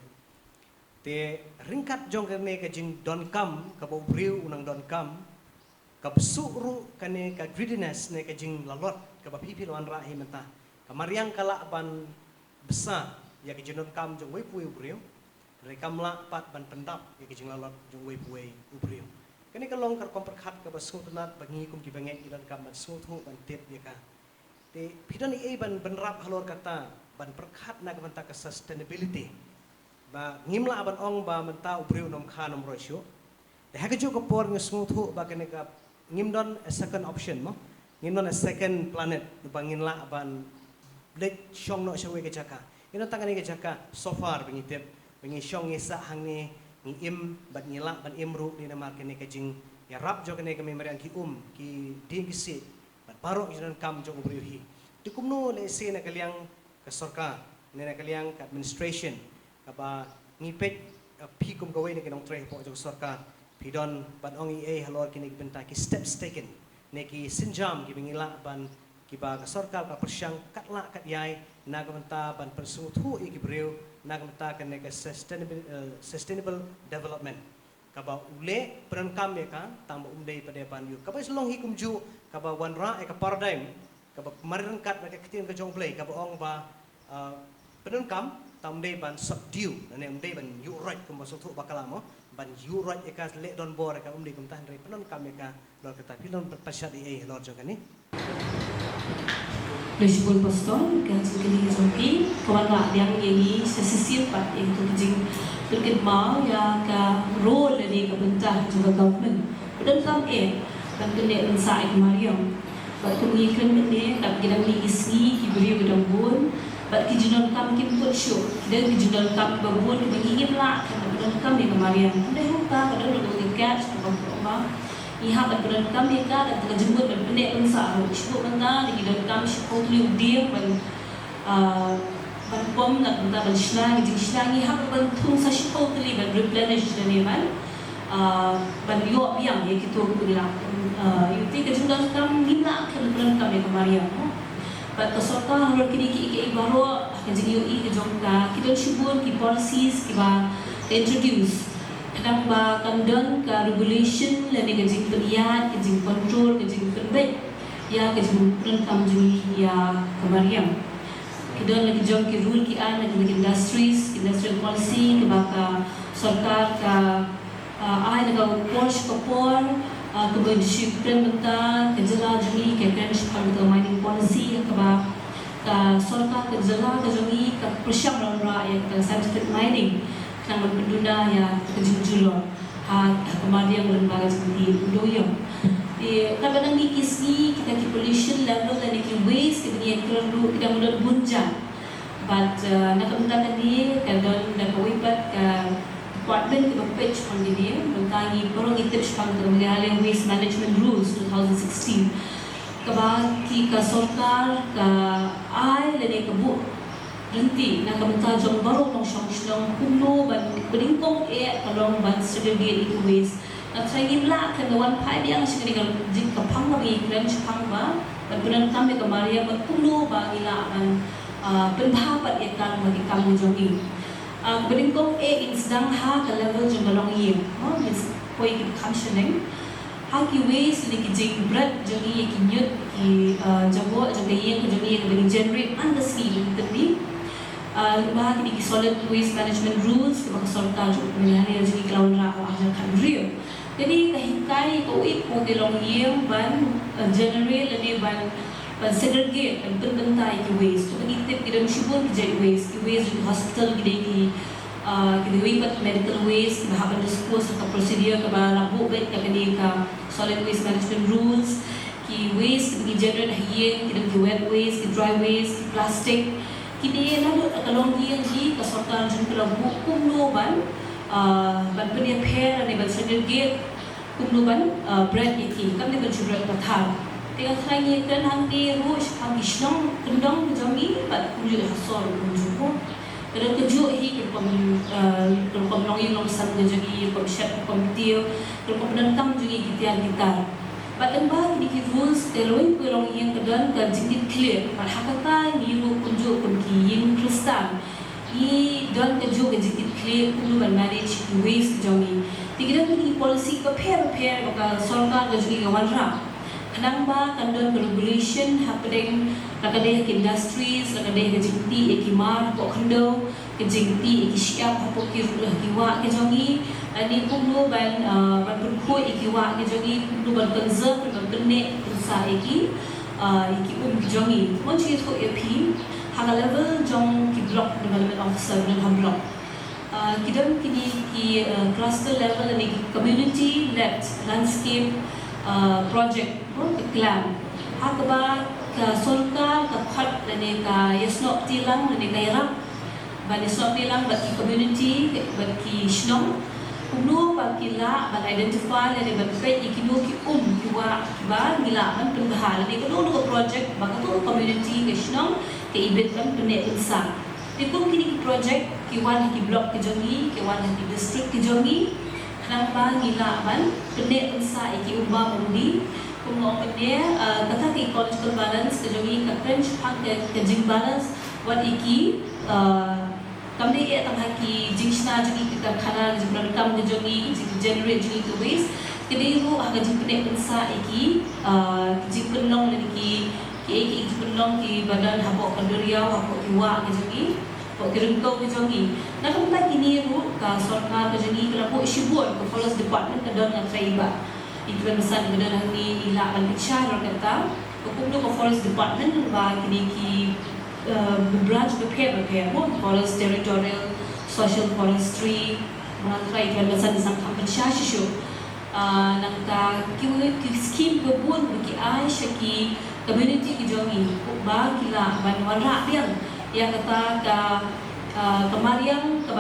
te ringkat jong kene kajing don kam ka bo briu unang don kam ka besuru kane ka greediness ne kajing lalot ka ba pipi lawan ra himenta ka mariang kala ban besar ya kajing don kam jong wei pui briu rekam la pat ban pendap ya kajing lalot jong wei pui briu kene ka long kar komperkhat ka ba sutunat bangi kum ki bangen idan kam ban sutu ban tip ya ka te pidan ei ban benrap halor kata ban perkhat na ka banta ka sustainability ba ngimla aban ong ba menta ubriu nom kha nom roisyo de hakajo ko por ngismu thu ba kene ka ngimdon a second option mo ngimdon a second planet ba nginla aban lek shong no shawe ke jaka ino tangani ke jaka so far bingitep bingi shong isa hang ni im bat ngila ban imru di namar kene ka jing ya rap jo kene ka memorian ki ki ding ki sit bat paro jinan kam jo ubriu hi dikumno le se na kaliang ka sarkar ne na kaliang ka administration kapa ngipet pikum gawin ni kinong tre po jong sarkar pidon ban ong ei halor kini benta ki steps taken ne ki sinjam ki bingila ban ki ba ka sarkar ka persyang katla kat yai na ka benta ban persuthu i ki breu na ka benta kan ne ka sustainable development kaba ule peran kam ya ka tamba umdei pada ban yu kaba selong hikum ju kaba wan ra ka paradigm kaba marin kat na ka kitin ka jong play kaba ong ba peran kam tamde ban subdue nane umde ban yu right kum basuthu bakalamo ban yu right eka le don bor ka umde kum tan re penon kameka lor kata pilon pasyat ei lor jogani Principal pastor kan sekali sampai kawan yang ini sesisir pat itu jing terkait mau ya ka role ni ka bentah juga government dan kam dan kena insai Mariam waktu mengikan ni tak kita ni isi kibri udambun but kijunal kam kim put show dan kijunal kam babun kebingin lah dan kam ni kemarin dah lupa kadang nak ikat apa ihak dan kam ni ka dan terjemut dan pendek unsa show benda di kijunal kam show tu dia ban pom nak benda ban shlang ihak ban tung sa show tu ban replenish dan ni ban yo yang ya kita punya yuti kijunal kam ni lah kan kam ni kemarin But kesorka halor kini ki ibaro kajing yo i kejong ka kita syubur ki policies ki ba introduce kadang ba kandon ka regulation la ni gajing penlihat gajing control gajing penbet ya gajing perenkam juni ya kemariam kidon lagi jom ki rule ki an lagi industries industrial policy ke baka sarkar ka ai naga Porsche kapor kemudian Supreme benta kejala juni ke French ke mining policy ke ba sarkar kejala ke juni ke persiam ra ya ke scientific mining nang penduna ya kejujulon kemariam lembaga seperti doyong kadang-kadang di kisni kita ki pollution level dan ki waste kita perlu kita mudah bunjang but nak benda ni kadang nak wipat ke department ke page on dia mentangi perlu kita sepang ke mengalih waste management rules 2016 kebaki ke sarkar ke ai dan ke bu Renti nak benda jom baru nong shong kuno ban beningkong kalong ban segregate itu waste nak try gimla kan wan pai dia ngasih dengan jik kapang bagi klan sepang ba ban bulan kami ke Maria ban kuno ba ila ban pendapat ikan bagi kami jongi beningkong sedang ha ke level jom balong ye means poi ki functioning ha ki waste ni ki jik bread jongi ki nyut ki jabo jongi ke jongi ke bagi generate under sea tadi bahagi di solid waste management rules ke baka sarkar mengalih jadi kelawan ra ajar kan real jadi kahikai ko ipo ke long yem ban generate lani ban segregate ban bentai ki waste to ni tip kita musibun ki waste di hospital ki wipat medical waste ki bahaban dispose ka procedure ka balabu bet ka kini ka solid waste management rules ki waste ki generate hiye ki wet waste ki dry waste ki plastic kini lalu kalong yang di kasarkan jun kelabu kumno ban punya pair ni ban segregate kumno ban bread iki kami ban bread pathar tengah kali kan hangi rush hangi shnong kendong jami ban kumju hasol kumju kalau keju hi kalau long yang long san jadi komshat komtio kalau penentang juga kita Batang di rules teloy pelong yang kedan ke jingit clear parhakata ni lu kunju kunki yang kristal i don keju ke jingit clear kunu ban manage waste jomi tigira ni policy ke pair maka sarkar ke juga wanra kanang ba kandon regulation happening lakade ke industries lakade ke jingti ekimar ko khando ke jingti ekisiap hapo ki kiwa ke jomi ani kumno ban berkhoi ikiwa ke jogi kumno ban conserve ban tenne sa iki jongi monchi to ap haga level jong ki block development officer dan ham block kidam kini ki cluster level ani community led landscape project ke clan hakba ka sarkar ka khat lane ka yasno tilang lane ka yarak ban yasno tilang bagi community bagi shnong Kuno pagkila ban identify na ban pet ikino ki kiwa kiba nila man penbahala ni kuno ko project baka to community kesnong ke ibet ban pene unsa ti kun kini project kiwan ki block ke jongi kiwan ki district ke jongi nang ba nila ban pene unsa iki umba mundi kuno pene kata ki ecological balance ke jongi ka French hak ke jing balance what iki kami ia tanghaki jingsna jadi kita khana jibran kam jogi generate jadi to waste kini ru aga jipne pensa iki jipenong lagi ki jipenong ki badan habo kandoria habo kiwa ke jogi ko kirengkau ke jogi na kamta kini ru ka sarkar ke jogi kelabo isibon ke forest department ke don traiba itu pesan ke don ni ila kan bicara kata ko kumdo ko forest department ba kini ki branch prepare forest territorial social forestry mengenai kebebasan di sang kampen syashu nangka ki scheme kebun bagi ai syaki community ki jongi ba kila banwara biang ya kata kemariang ke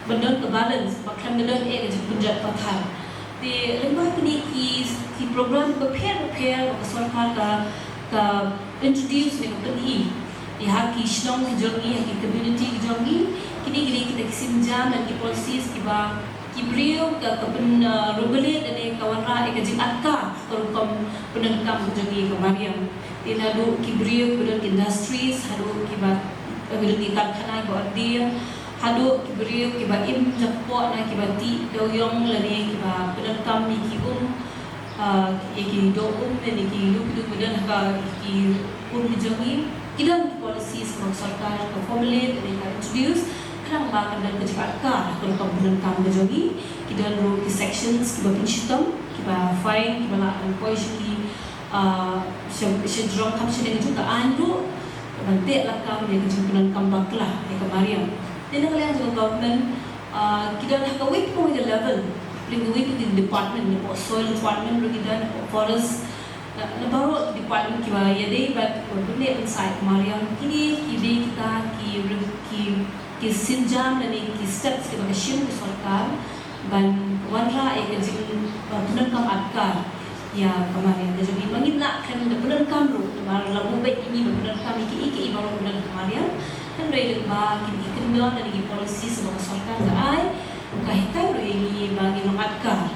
bendon ke balance bakam bendon ke punjat pathar di lembah kini ki program prepare ke sarkar ka introduce ni company यहाँ की स्ट्रॉन्ग की जोगी यहाँ की कम्युनिटी की जोगी किन्हीं kita kisimjam dan ki policies kiba kibriyo ka kapun rubele dan kawanra e kajing atka kom penengkam jogi kamariam tinadu kibriyo kemudian industries haru kiba kemudian karkhana ko ardia hadu kibrio kiba im jakpo na kiba ti doyong lani kiba penakam iki iki do dan iki lu kemudian ka iki berjanji kidan policies ng sarkar ka formulate and introduce kanang bakal dan kejakat kalau kemudian kam berjanji kidan ro ki sections kiba system kiba fine kiba la unquestionably syndrome kam syndrome juga andro bantik lah kam yang kejumpunan kam baklah yang kemarin. Dan kalian juga government kita dah kawin pun the level, lingkungan di department, di soil department, kita di forest, baru department kita ya deh, but benda inside kemarin kini kita ki sinjam dan ki steps kita kasih ke sarkar, dan warna yang jadi penangkam adkar ya kemarin. Jadi bagi nak kan penangkam ru, baru lalu baik ini penangkam iki baru penangkam kemarin. Kan dari ba kini kendor dari polisi sebagai sarkar ai kahikai ro ini bagi mengatkar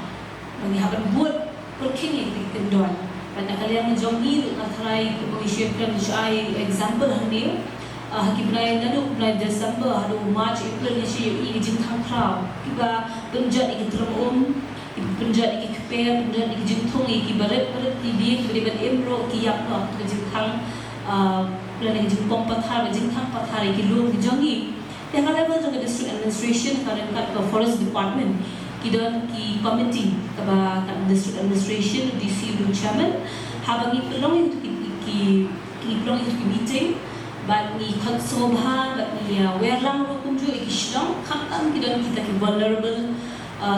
bagi haban buat perkini di kendor pada kalian menjongi antara mengisyaratkan ai example hani hakim lain lalu bulan Desember hadu March April ni ini jingkang krau kiba penjat iki terum penjat iki keper penjat iki jingtung iki barat tibi beribat emro ki yakno jingkang plan yang jengkong pathar, jengkang pathar yang kilung dijangi. Yang kalau level juga district administration, kalau kat ke forest department, kita ki committee, kaba kat district administration, DC du chairman, habang ipelong itu ki ipelong itu ki meeting, bat ni konsobha, bat ni werlang rokunju ikishdong, kamtam kita ki vulnerable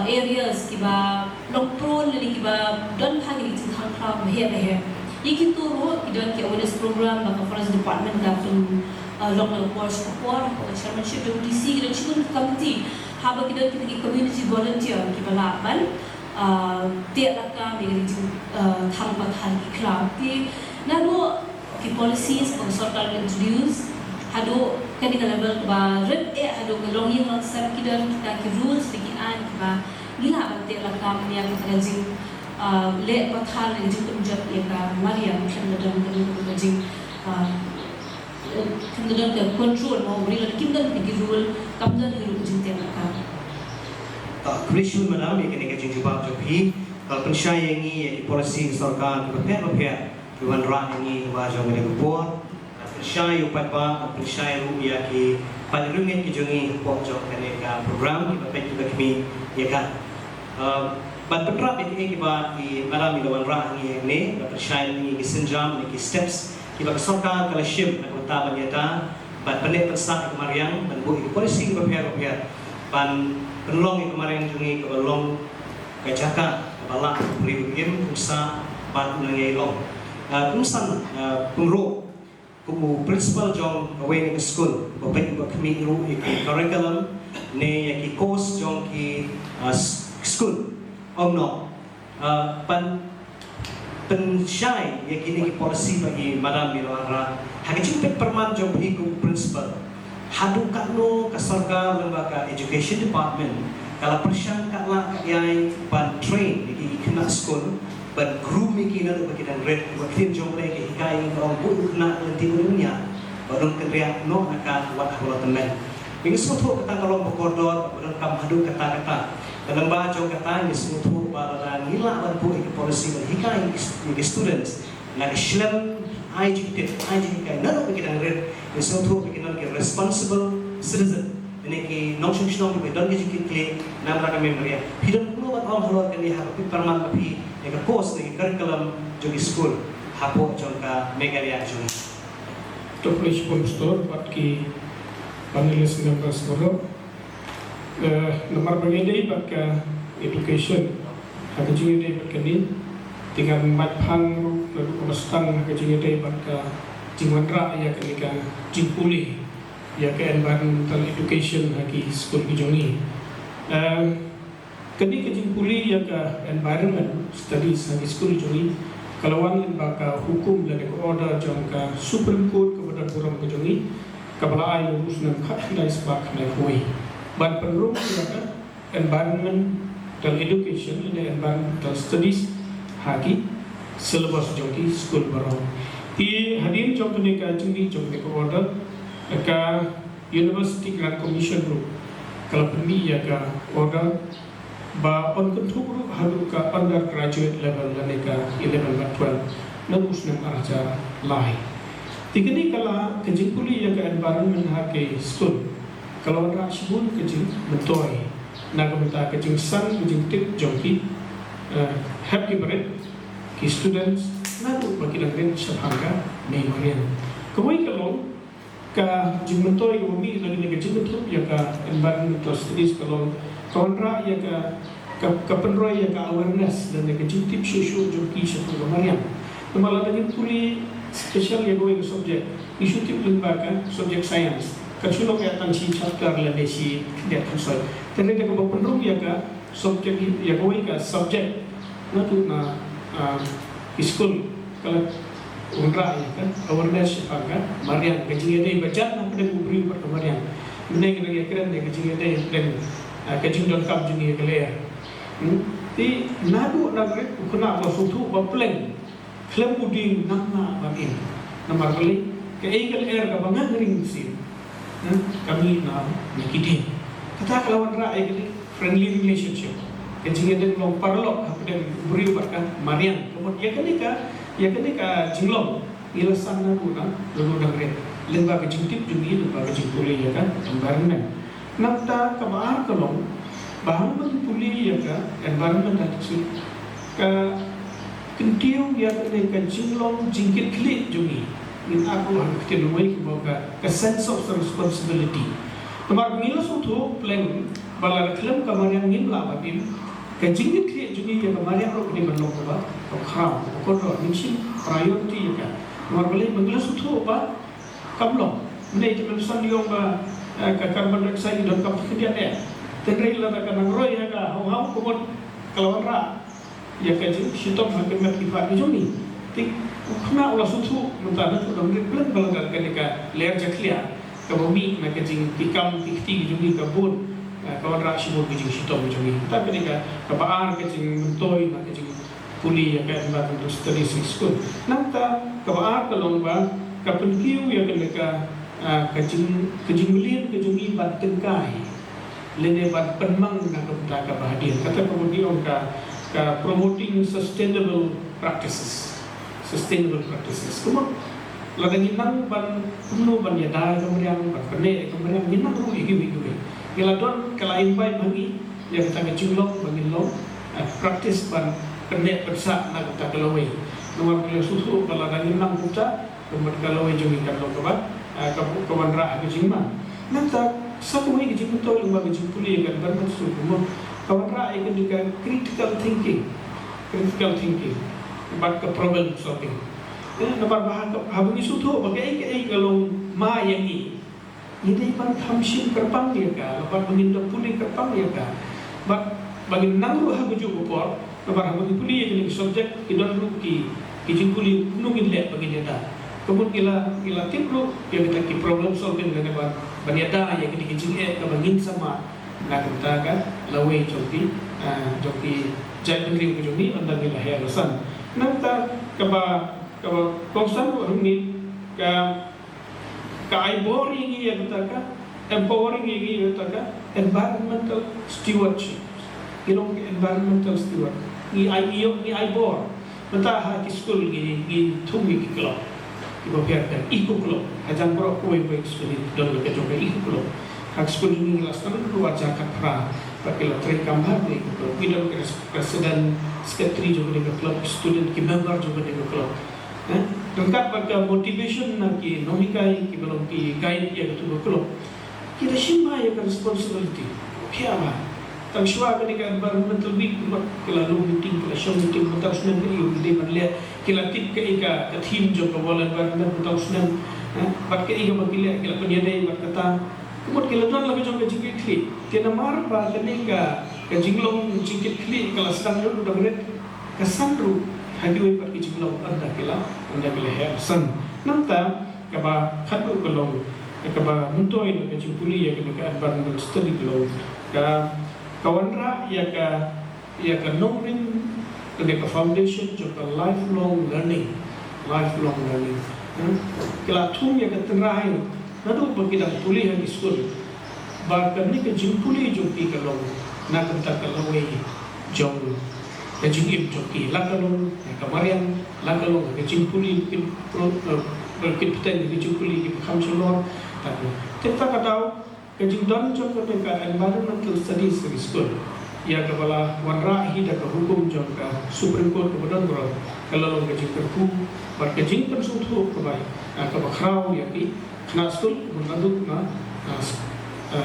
areas, kiba long prone, lagi kiba don pagi jengkang krau beher. Iki turu kita ki awareness program baka forest department gafin local course support chairmanship DC kita cikun committee haba kita ki community volunteer ki balaban tiak laka mi thang pathan ki club ki nalu ki policies pang sarkar introduce hado kani ka level ba red hado long yang set kita ki rules ki an ba gila ba tiak laka mi yang kita le pathar yang jumpa menjat ia Maria kemudian menjadi kemudian ke control mau beri lagi kemudian pergi rule kemudian hidup jumpa mereka. Kristus menam yang kini kecil jumpa jopi kalau pensyayangi yang polisi sarkar berpihak tuan rak ini wajah mereka buat pensyai upat ba pensyai rupiah ki pada rumit kijungi pojok mereka program kita juga kami ya kan. But petrap itu kita di malam ini lawan rah ni, percaya ni senjam ni steps kita kesokan kalau ship nak kota banyata, but penek tersak kemarin, dan buat polisi berpihak, dan penolong kemarin jungi kebalong kecaka, kebalak beri game usaha, bat mengenai long, urusan pengro, kubu principal jong away ni school, bapak kami ru curriculum ni yang course jong ki school. No, pensyai yang kini polisi bagi madam milara, hanya cuma perman jom hiku principal, hadu kakno kasarga lembaga education department, kalau persyai kakla yang ban train di kena school, ban guru mikir nak bagi dan red, bagi jom mereka hikai orang buat kena nanti dunia, baru kerja no akan buat kalau teman. Ini semua kata kalau berkodor, baru kamu hadu kata-kata. Dalam baca kata ini semua para nila bantu polisi berhikai students, nak Islam educated, nana kita red, semua kita nak responsible citizen. Ini ki nongshong kita dan kita klik nama kami mereka. Hidup pulau orang haluan kini harus perman tapi yang course ni curriculum jadi school hapo jangka megaria jadi. Toplis Pomstor buat ki panelis dengan pastor. Nomor bergede baka education hak jingide bakani tinggal matphang lalu kemestang hak jingide baka jingwanra ya kenika jingpuli ya ke environmental education haki school kijongi kini ke jingpuli ya ke environment studies haki school kijongi kalawan baka hukum dan order jangka Supreme Court kepada kurang kijongi kabala ay lurus nan khatnai sebab nai hui ban penrung juga environmental education dan environmental studies haki syllabus joki school baru. Ti hadir jom tu nika jengdi jom nika order ka University Grant Commission ru kalau permi ya ka order ba on kuntuk ru halu ka undergraduate level dan ka 11 dan 12 na usnam araja lai tigani kala kejipuli ya ka environment ha ke school kalau ra shibun kejing mentoi na ka menta kejing san kejing tip jongki happy birthday ki students na tu bagi dan sabhanga memorial kawai kalau ka jingmentoi ka bumi lagi lagi jingmentoi ya ka environmental studies kalau kontra ya ka penroy ya ka awareness dan ya ka jingtip shushu jongki shatu mariam malah lagi tuli special ya gue subjek isu tip lembaga subjek science kasulok ya tansi chapter la desi dia consol tene ka penrung ya ka subjek ya gue ka subjek na tu na school kalau undra ya kan awareness apa mariam kajing ede baca na pada beri per mariam meneng lagi keren ya kajing ede dan kajing don kam jungi kelea ti nadu nagre kuna apa sutu bapleng klem uding nama bagin nama beli ke egal air ka bangang ring sin kami na nikidi kata kalawan ra egal friendly relationship kajing ede long parlo apa dan beri per mariam kemudian ya kenika jinglong ilasan na kuna lalu dagre lembaga jingtip jungi lembaga jingpuli ya kan environment nafta kabar kalong bahan puli ya kan environment itu ka kentiu ya kenika jinglong jingkit klik jungi in aku ang keteluai ke sense of responsibility kamar ngila sutu plan bala klem kamar yang ngin lababim kajingit klik jungi ya kamar yang ro ni banlong ba kham ko ro mission priority ya kamar bali mangla sutu ba kamlong nei temen san liong ba ka carbon dioxide don kap kedia ya tenrei la ka nang roi ya ka hau ko kalawan ra ya kajing sitom hakim kifa ni jungi tik kuna ulah sutu mentana tu dong plan balaga kenika leer jaklia ka bumi na kajing tikam tikti jungi ka bun kawan raksi mau kejing sitom jungi tapi kenika ka baar kajing mentoi na kajing puli ya kan ba untuk study school nanta ka baar ka lomba ka penkiu ya kenika kajing melin kajungi bat tengkai lene bat penmang na ka bahadir kata kemudian ka promoting sustainable practices kemudian lagi nang ban penuh ban ya dah kemudian ban kene kemudian minang ru igi kala don kala invite bagi ya kita ngejulong bagi lo practice ban kene persa na kita kelawai nomor beliau susu kala lagi nang puta kemudian kelawai jungi kan lo kebat kawan ra ke jingma nanti satu lagi jing betul lembaga jing puli kan bermaksud kawan ra yang juga critical thinking about ke problem solving nomor bahan habang isu tu bagai kalau ma yang ini pan thamsin kerpang dia ka lepas mengindak puli kerpang dia ka bagi nangru habuju upor nomor habang puli yang subjek idon ru ki jing puli nungin le bagi dia dah kemudian kila tipru dia kita ki problem solving dengan banyada yang kita jing ka bangin sama na kita kan lawe joki jadri kujumi anda bila helasan nanta kaba kongsan rumit ka empowering ya environmental stewardship environmental steward ni bor mata ha school gi thumi ki klo ibo perda iko klo ajang bro ko ibo school don ke joke iko klo hak school ni lasan ru aja katra pakai train kambar ni ko idon ke presiden secretary juga dengan club student ki member juga dengan club lengkap pada motivation nak ki nomikai ki belum ki guide ya tu club kita shima ya responsibility apa tang shwa ka dengan environmental week kila lu meeting kila show meeting betul sunan ni you di manle kila tip ke ika ke team jo ka wala environment betul sunan bat ke ika makile kila penyedai bat kata kemudian kila don lagi jo ke jikit kli kena mar ba kenika ke jinglong jikit kli kala sedang lu dah beret kesandru hadiwi pat ki jinglong anda kila san nanta kaba khatu kalong kaba muntoi ke jimpuli ya ke environmental study kalong ka kawanra ya ka knowing ke foundation juga lifelong learning kila thum ya ke tenrai nadu bagi dah pulih yang school bahkan ni kejing pulih joki kalau nak kita kalau jong kejing im joki lakalong kamarian lakalong kejing pulih berkaitan kejing pulih di kamsulor tapi kita kadau kejing don jong ke environmental studies di school ya kepala wanra hida ke hukum jong ke Supreme Court ke badan bro kalau long kejing perku berkejing pensutu ke baik ke bakrau ya ki kena school menanduk na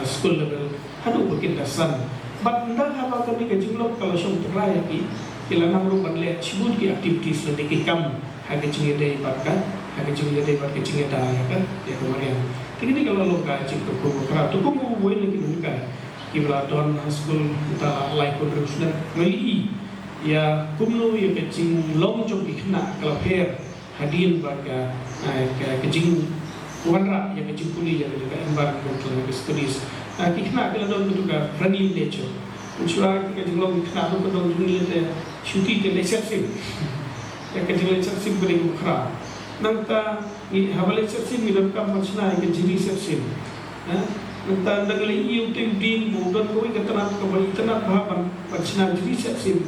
school level hadu bikin dasar but ndak apa kami kejing long kalau syong terai ki kila namru banlet cibut ki activities na dikikam hage cingede barka hage cingede barka cingeda ya kan ya kemarin kini kalau lo ka cing perku bakrau tu ko boleh lagi nikah kibla don school kita like contribution meli ya kumno ya kecing long jong ikna kalau pair hadin baga kecing wanra ya kecing puli ya juga environmental studies ikna kalau don juga running nature unsura kecing long ikna don don dunia te shuti te leadership ya kecing leadership beri bukhra nangta ni hawale leadership milam kam macna ya kecing leadership Nanta nagali iu ting din budan koi ketenat kembali tenat bahapan macina jadi sepsim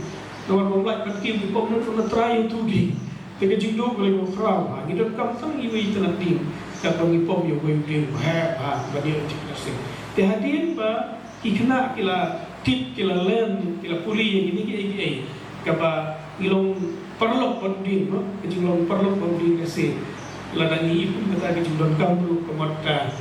nomor mulai pergi di komnas untuk try itu di tega jingdo boleh berkerau lagi dan kamu tang iu tenat din kata ngipom yo koi din bah bagi cerita tehadin ba ikna kila tip kila len kila puli yang ini kaba ilong perlok bonding no kejinglong perlok bonding kasi ladani ibu kata kejingdon kamu kemata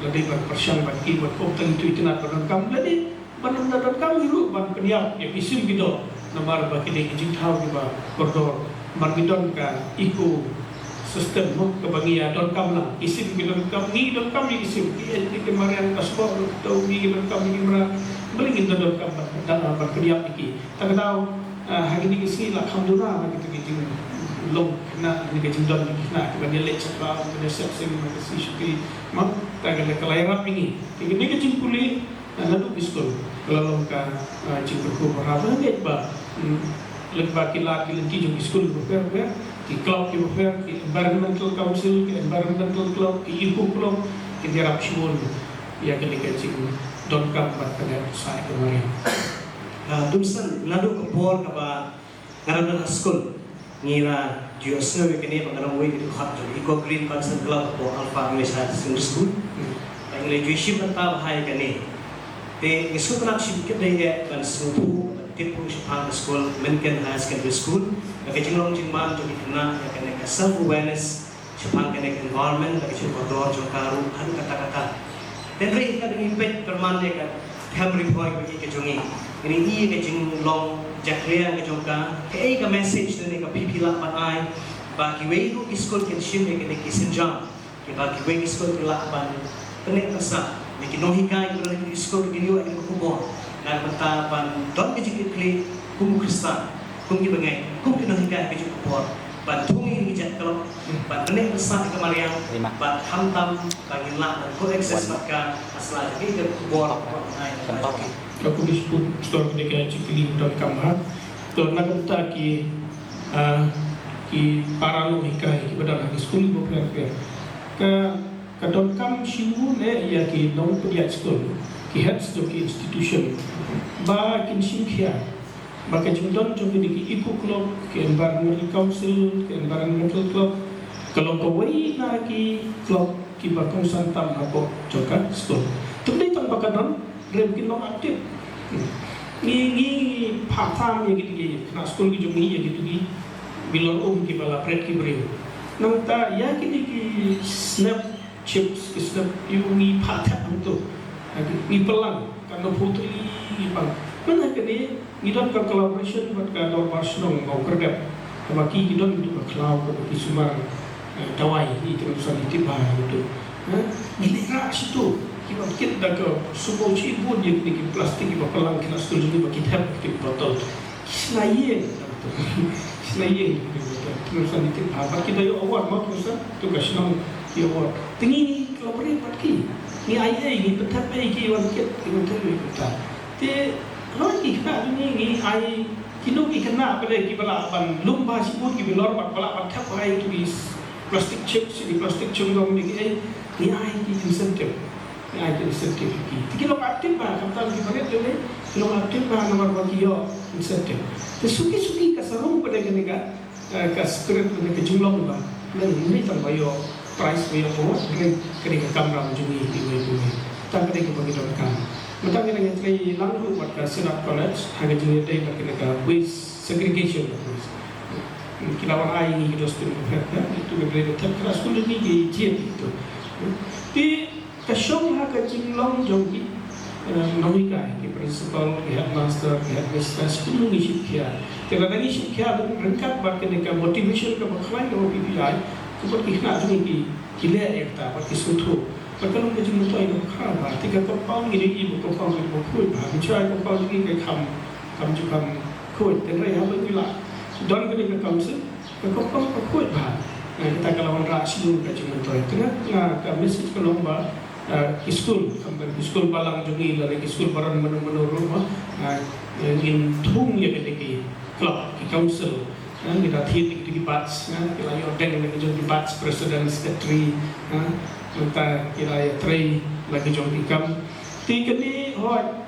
lebih berpersiang bagi buat komten itu nak berdengkam jadi bandang berdengkam dulu ban keniap ya isim gitu nomor bagi dia izin tahu juga koridor margidon ka iku sistem mo kebangia dengkam lah isim berdengkam ni dengkam ni isim di kemarin paspor tahu ni dengkam ni merah belingin dengkam dalam berkeniap iki tak tahu hari ini sini alhamdulillah begitu gitu long kena ni kecing don kena kita dia lecet lah kita siap masih syukur mak tak ada kelahiran ini ni kecing pulih lalu biskul kalau long ka cing berku berapa ni ba lebih kila lagi jom biskul berapa di club di berapa di environmental council di environmental club di ibu club di dirap siwon ya kena kecing don kam pada saya kemarin Dumsan lalu kepor kaba ngaran school ngira diosno kini pangarang way itu hot to eco green concern club po alpha USA secondary school ang leadership ng tabahay kani te isu kanak shibkit daya kan supu tipu shipang school Menken High Secondary School nakajinglong jingman to ikna yakane ka self awareness shipang kane environment nakajing kodor jongkaru hanu kata-kata then re ka ding impact permane ka help report bagi kejungi ini iya kejinglong jakria ke jongka ke message ni ka pipila panai bagi wei school ke shim ke ke senjang ke bagi wei school ke laban tenek rasa ni kinohika ke ni school ke yo ke kubo na mata pan don ke jikli kum kristan kum ki bangai kum kinohika ke kubo ban tungi ni jak kalau ban tenek rasa ke mariang ban hantam bagi la ko access maka asla ke kubo aku disebut store ketika cikli dan kamar to nakata ki para logika ki pada lagi school beberapa ke don kam shimu ne ya ki don kuliah school ki heads to ki institution ba kin simkhia ba ke jundon to ki eco club ki environmental council ki environmental club kalau ko wei na ki club ki ba kongsan tam ako joka school tu ni tong bakadon rem ki no aktif ni part time yang gitu kena school ki jumi yang gitu ki bilon ki bala pret ki brio nang ta ya ki snap chips ki snap ni part time tu ni pelang kan putri ni pang mana kini idon ka collaboration buat ka dor basnong mau kerja bagi idon itu ka cloud ka ki sumar tawai itu urusan itu bah itu ini rak situ kita kita ke semua cipu dia bikin plastik kita pelang kita setuju bagi kita bikin botol kisnaye terusan itu apa kita yo award mau terusan tugas nang yo award tinggi ni kalau beri pergi ni ayah ini tetap pergi wan kita kita te lagi kita ni ayah kilo kena pada kibala ban lumba sibut kibilor bat bala bat tap hai tu plastik chips di plastik chungdong ni ni ai ki insentif ni ai ki insentif ki tikilo aktif ba kapal ki pakai tu ni kilo aktif ba nomor bagi yo insentif te suki ka sarung pada kini ka spirit ni ke jumlah ba ni tak bayo price bayo ko kini ka kamera menjungi di bayo tak kini ka bagi dokter Matang kena ngetri langlu buat ke Sinat College, hanya jadi day kena ke waste segregation. Kilawan air ni kita student itu berbeza. Tapi kelas sekolah ni dia jiat itu. Di kesyong ha kecilong jongki nomika ke principal, ke headmaster, ke headmistress kudu ni shipkia. Kalau dari shipkia rengkat buat kena ke motivation ke berkelai ke PPI, sebab kita ni kila ekta, buat kesuatu. Kalau kita cuma tahu itu kerana, tiga kapal ini ibu kapal itu kuat, bicara kapal ini kam juga kuat. Dan raya apa bila don kita kamse, kapal kuat bah. Kita kalau orang rasional kita cuma tahu itu kan, kami message kalau bah school, kami school balang jungi, lagi school baran menu rumah, ingin thung ya kita ki club, ki council. Kita tiap di batch, kita yang dengan jadi batch president, secretary. Kita kira tray lagi jom ikam. Tiga ni,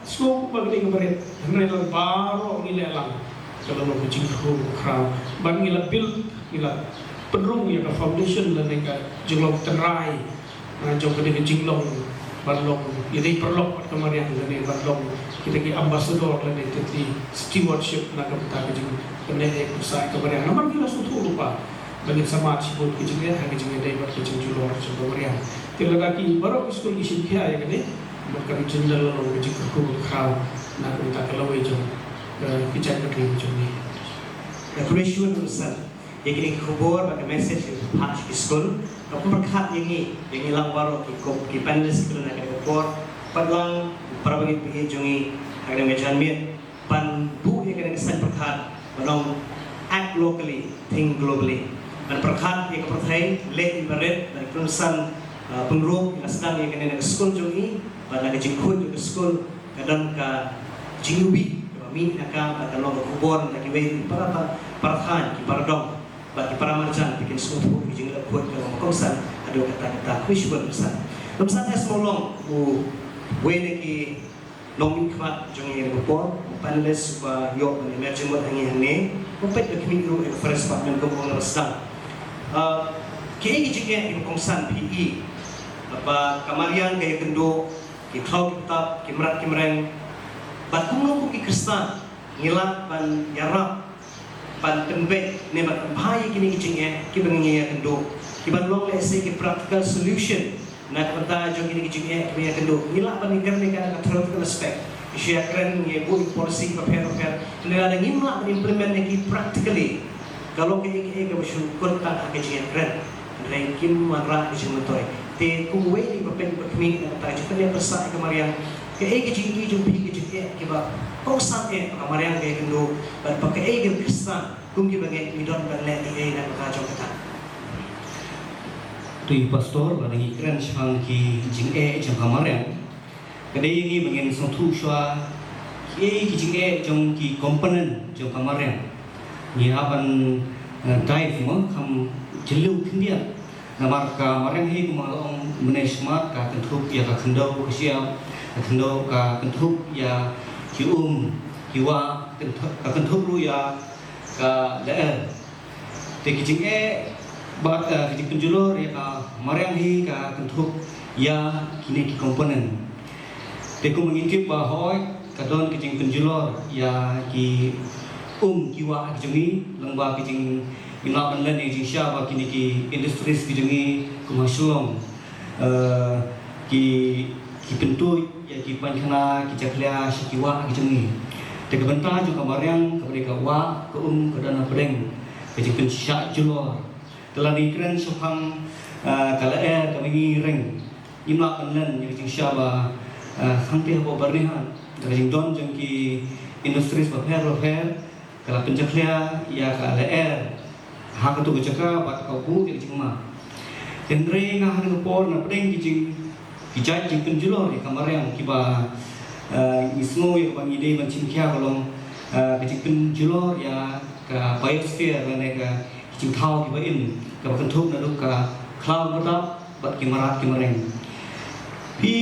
skop bagi keberat. Hendak baru ngilang. Kalau nak kucing crowd, ban ngilang build, ngilang penrung ya ke foundation dan nega jenglong terai, jom kena jenglong banlong. Jadi perlu kemarin dari banlong kita ki ambassador dan jadi stewardship nak kita kejeng kena usai kemarin. Namun kita suatu lupa. Bagi sama sibuk kejengnya, kejengnya dari buat kejeng julor coba meriam. Tidak lagi baru sekolah kisah ya kan ni, bukan jendela lalu kejeng kerukul kau nak minta kalau ejong kejeng kerukul ejong ni. Appreciation besar. Yang ini kubur bagi message hak sekolah. Kau berkat yang ini lang baru ki panelis sekolah nak kubur. Padlang para bagi ejong ada macam ni pan bu yang kena kesan berkat. Balong act locally, think globally. Dan berkat yang kepercayaan leh ibarat dari perusahaan pengruk yang sedang yang kena ke sekolah jungi pada ke jengkut ke sekolah kadang ke jingubi kami akan kalau ke kubur lagi baik para perhan para dong bagi para marjan bikin sekolah ke jengkut kuat ke kawasan ada kata-kata kuisbun besar. Dalam saatnya semolong wene ki long ikmat jungi ke kubur panelis supaya yok dan emerging buat angin ni kompet ke kami guru ke first department ke kubur sedang kaya juga ibu kongsan PE apa kamarian gaya kendo kau kitab kimrat kimreng bat kumno ki Kristen ngilat pan yarap pan tembe ne bat bahaya kini kicingnya ki benginya kendo ki ban long lese ki practical solution nak kata jong kini kicingnya ki kendo ngilat pan ngigar ne ka theoretical aspect isya keren ye bu policy paper ne ada ngimla implement ne ki practically kalau kita bersyukur tak kecil keren ranking marah di sini toy. Te kuwe di bapen berkeming tak cukup dia besar kemarin. Kecil ini jumpi kecil kita kau sampai kemarin kayak kendo dan pakai besar kumki bagai midon berlet nak berkacau kita. Tu pastor lagi keren sang ki jing jang kemarin. Kedai ini bagian satu shua ki jing jang ki komponen jang kemarin. Ni apan drive mo kam jelu kindia namar ka marang hi kumalong management ka kentup ya ka kendo kesiam ka kendo ka kentup ya kiwa ka kentup ru ya ka le te kijing bat kijing penjulur ya ka marang hi ka kentup ya kini ki komponen te ku mengintip bahoy ka don kijing penjulur ya ki kiwa kijingi lengba kijing Inapan lain yang jingsia bagi ni industri kijingi kumasulong ki pentu ya ki panjana ki caklia kiwa kijingi. Teka benta juga kemarin kepada kawa ke dana pedeng kijing pensyak julor. Telah dikeren sohang kala kami reng inapan lain yang jingsia ba hampir bernihan kijing don jengki industri repair kala penjaklia ya kala hak tu bercakap bat kau bu kita cuma tendre ngah dengan por na pedeng kijing kijai jing penjulor di kamar yang kiba ismo yang bang ide mancing kia kolong kijing penjulor ya ke biosphere dan ke kijing thau kiba in ke kentup na ka cloud bertap bat kimarat kimareng pi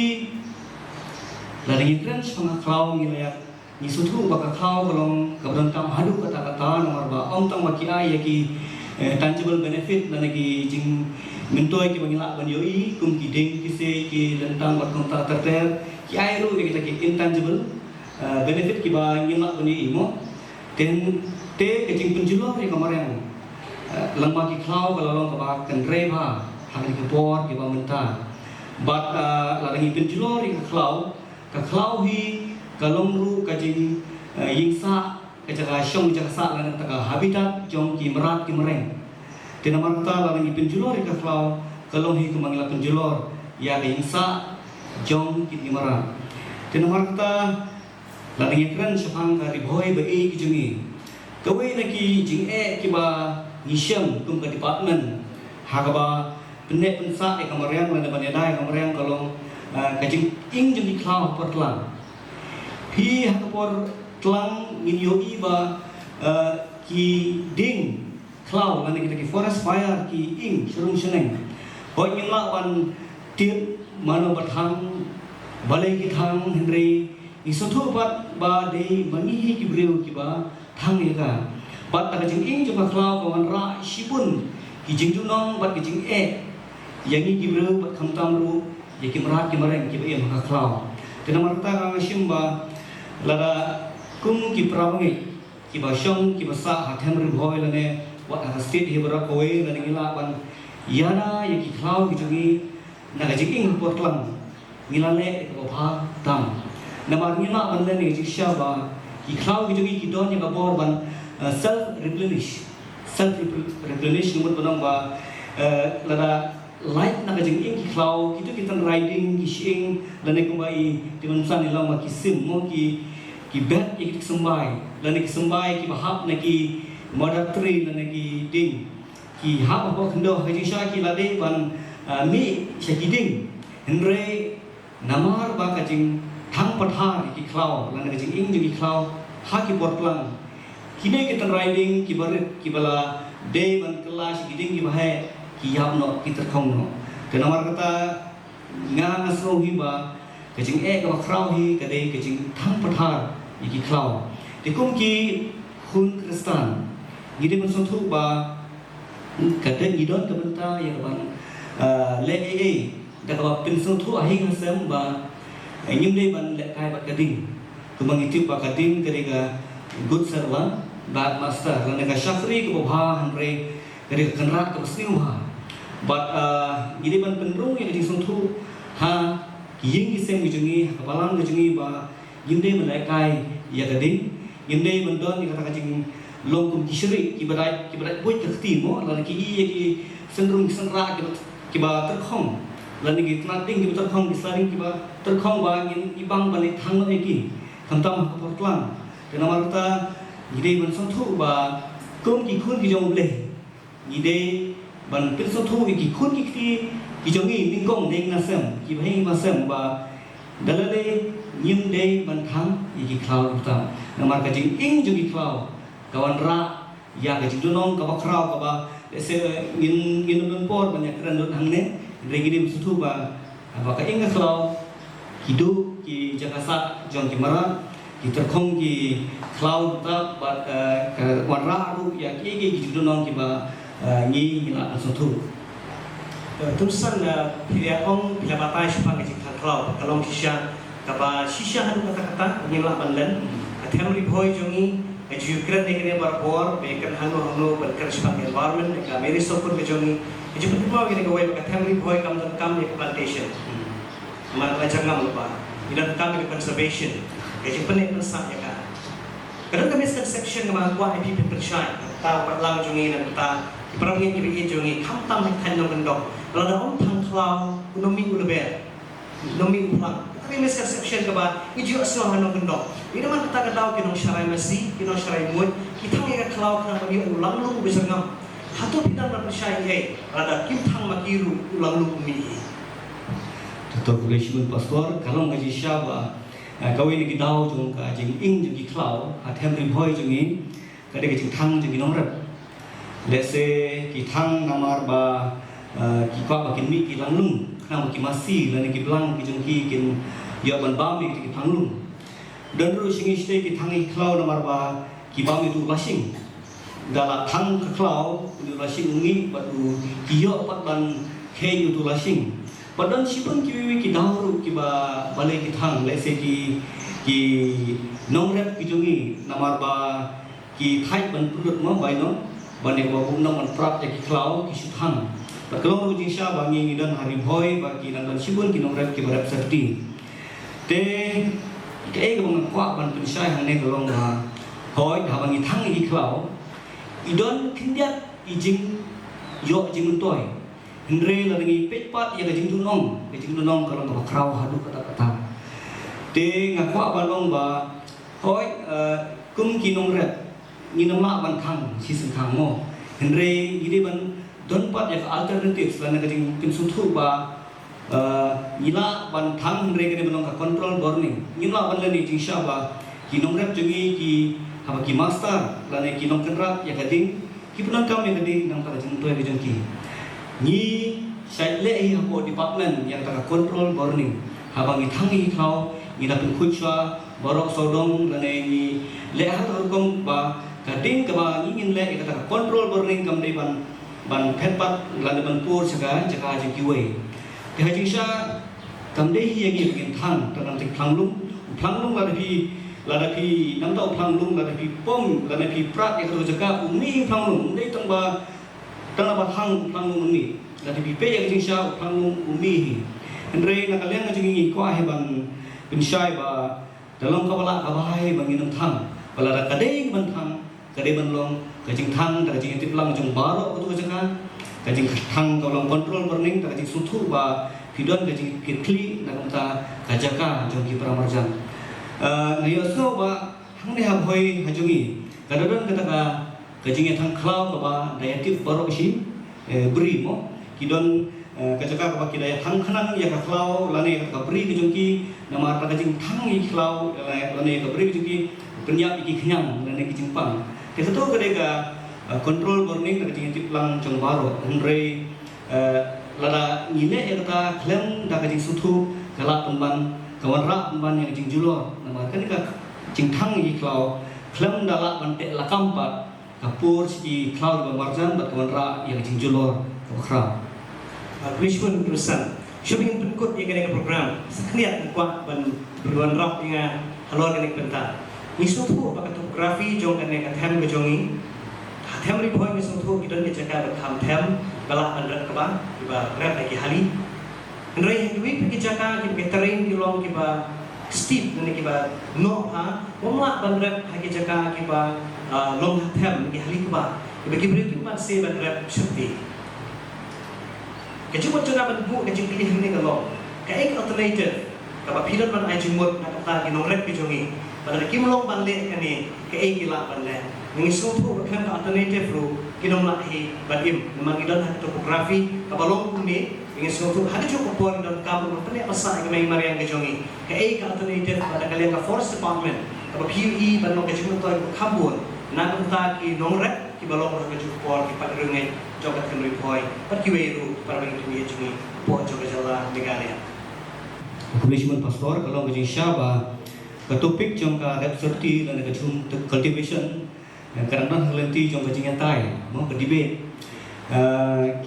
lari kren sepanga klau ngilaya ni sutu baka klau kalong kabran kam hadu kata-kata nomor ba om tang maki ai yaki tangible benefit dan lagi jing mentoi ki bangila ban yoi kum ki ding ki se ki lentang bat konta terter ki ai ru kita ki intangible benefit ki ba ngila ban yoi mo ten te ke jing penjulo ri kamareng langma ki klau kalong ka ba kan reba hang ki por ki ba menta bat lagi penjulo ri klau ka klau hi kalong ru ka jing yingsa kejaga syong jaga sa lan taka habitat jong ki merat ki mereng tina marta lan ni penjulor ka flau kalong hi kumangila penjulor ya ka insa jong ki merat tina marta lan ni kran syapang ka ribhoi ba e ki jungi kawe na ki jing ki ba nisham kum ka department ha ka ba penne pensa e kamarang lan ba nedai kamarang kalong ka jing ing jong ki klau portlang hi ha ka por tlang min yogi ba ki ding cloud lan kita ki forest fire ki ing serung seneng hoi ngin la wan tiep mano bathang balai ki thang henry isothu bat ba de mani ki breu ki ba thang ye ka bat ta jing ing ju ba cloud wan ra shibun ki jing ju nong bat ki jing yangi ki breu bat kham tam ru ye ki marat ki mareng ki ba em ka cloud tenamar ta ka shim ba lada kum ki prawangi ki ba syong ki ba sa hathem ri bhoi lane wa ha state hi bara koe lane ngila ban yana ye ki khlau ki jungi na ga jing portlang ngila le ko pha tam na mar ngila ban le ni ji sha ba ki khlau ki jungi ki don ye ga bor ban self replenish numut banang ba lada light na ga jing ki khlau ki tu ki tan riding ki shing lane ko bai timan san ni law ma ki sim mo ki bet ki sembai lan ki sembai ki bahap na ki modatri lan ki ding ki hap apa kendo haji sha ki lade ban mi shaki ding henre namar ba ka jing thang pathar ki klau lan ka jing ing ki klau ha ki portlang kine ki tan riding ki bar ki bala de ban kelas ki ding ki bahe ki yap no ki terkhong no te namar kata nga ngasro hi ba ka jing ka khrau hi ka de ka jing thang pathar iki klau dikum ki hun kristan ngide men sontu ba kata ngidon ka benta ya ban le da ka pin sontu ahi ngasem ba nyim de ban le kai ba kading kumang itu ba kading kare good servant bad master lan ka shafri ko bha hamre kare kanrat ka sniu ha but ngide ban penrung ya di sontu ha ying isem jungi kapalang jungi ba yimde malaikai ya gading yimde bandon ni kata kajing longkum kisri ki badai boy kerti mo lan ki ye ki senrung senra ki ba terkhong lan ki tnating ki terkhong bisaring ki ba terkhong ba ngin ibang balik thang no ki khamtam ka portlang tena marta yide ban sontu ba kum ki khun ki jong ble yide ban pil sontu ki khun ki jongi ningkong deng nasem ki bhai masem ba dalale nyim de ban kham iki klau ta namar ka jing ing ju ki klau kawan ra ya ka jing donong ka ba khrau ka ba se ngin don por banyak ran don hang ne regi dim sutu ba ka ing ka klau hidu ki jakasa jong ki mara ki terkhong ki klau ta ba ka wan ra ru ya ki ki donong ki ba ngi ila sutu Tulisan pilihan ong pilihan batai supaya kita kalau kalong sisya kaba sisya hanu kata-kata ngilah banlen athem ribhoi jongi ejukran nekene barbor bekan hanu berker supaya environment ka meri sopur ke jongi ejukran mau gini gawai athem ribhoi kam plantation mar lajangam lupa ilan kam conservation ejukran ne pensa ya ka kadang kami section ng kuah IP percaya tahu perlang jongi dan kita iparang yang kiri jongi kamtam kan ng bendok kalau ada orang thang klau nomi ulber nomi ulang tapi misconception ka ba ijo asno hano bendok ina man kata daw kinong syarai masi kinong syarai mud kita nga klau kan magi ulang lu bisa ngam hato pitan na percaya rada kim thang makiru ulang lu mi Dr. Kuleshmun Pastor kalau ngaji syaba kawin ni daw jong ka jing ing jong ki klau athem ri bhoi jong in ka de jing thang jong nong rep let's say ki thang namar ba kwa makin mi ki langlung kena makin masih lan ki belang ki jengki kin ya ban bam ki panglung dan ru singi stay ki thangi klau namar ba ki bam itu lasing dala thang klau itu lasing ngi batu ki yo pat ban he itu lasing padan sipun ki ki dahru ki ba balai ki thang le se ki nongrep ki jungi namar ba ki thai ban prut mo bai no ban ne ba bum nong ban prap ki klau ki suthang kalau uji sya bangi dan hari boy bagi dan sibun kinong rep ki barap serti te ke ke bang kwa ban pensai hang ne golong ha hoi ha bangi thang i klau idon kindiat ijing yo jing toy hendre la ngi petpat ya jing tunong kalau ka krau hadu kata te ngakwa ban long ba hoi kum kinong rep nginong la ban thang si sing thang mo hendre ide ban don pat ya alternatif selana kajing pinsutu ba nila ban thang re kene banong ka control burning nila ban lani jing sha ba kinong rep jungi ki haba ki master lane kinong kenrap ya kading ki punan kam ya kading nang ta jing toy jing ki ni sai le hi habo department yang ta control burning haba ngi thang hi klau ni da pun khucha borok sodong lane ni le ha ta kom ba kading ka ba ingin le ka ta control burning kam dei ban petpat lan ban pur jaga je kiwe te hajing sha kam dei hi gi begin thang tanam ting phanglung la pi nam tau phanglung la pi pom la pi prat ya to jaga umi phanglung dei tang ba thang phanglung ni la pi pe ya jing sha phanglung umi hi andre na kaleng jing ngi kwa he ban pinshai ba dalam kabala abahai bangin thang bala da kadei ban thang kadai ban long kajing thang ta kajing tip lang jong baro ko to jaka kajing thang ko long control burning ta kajing sutu ba pidon kajing kitli na kamta kajaka jong ki pramarjan ngayo so ba hang ne ha hoi hajungi kadadon kata ka kajing thang klau ka ba diatif baro si bri mo kidon kajaka ka ba kidaya thang khanang ya ka klau lane ka bri ki jong ki namar ta kajing thang i klau lane ka bri ki jong ki penyap iki khyang lane ki jingpang Ketua kedega control burning dari tinggi lang jong baro hendre lada ngile erta klem da kajing sutu kala pemban kawanra pemban yang jing julor nama kan ka jing thang i klau klem dala bante lakampat kapur si klau di marjan bat kawanra yang jing julor kokra Krishman terusan shopping penkut yang kena program sekalian kuat ban berluan rap dengan halor kena pentar Misutu baka topografi jong kene kathem ke jongi hathem ri boy misutu idon ke jaka bakham them bala andrat ka ba iba rap lagi hali ndrei hindui ke jaka ke terrain ki long ki ba steep ne ki ba no ha momla ban rap ke jaka ki ba long hathem ki hali ka ba iba ki bri ki ba se ban rap shakti ke cuma jona ban bu ke jing pilih ne ka long ka ek alternative ka ba pilot ban ai jingmot na ka ki nong rap ki jongi pada kimlong banle kani ke gila banle ngi sutu kan alternative ru kinom lahi badim memang idon hat topografi kabalong kuni ngi sutu hadi cukup pon don kamu tene asa ngi mai mariang ke jongi ke alternative pada kalian ka forest department apa PUE banlo ke cukup to kabur na kunta ki nongrek ki balong ke cukup pon ki pada rengai jogat kan repoi pat ki weru para bagi tu ye jongi po joga jala negara Commission pastor kalau ke syaba ke topik jong ka rhapsody dan ke jum cultivation yang kadang-kadang lenti jong ke jingatai mau ke debate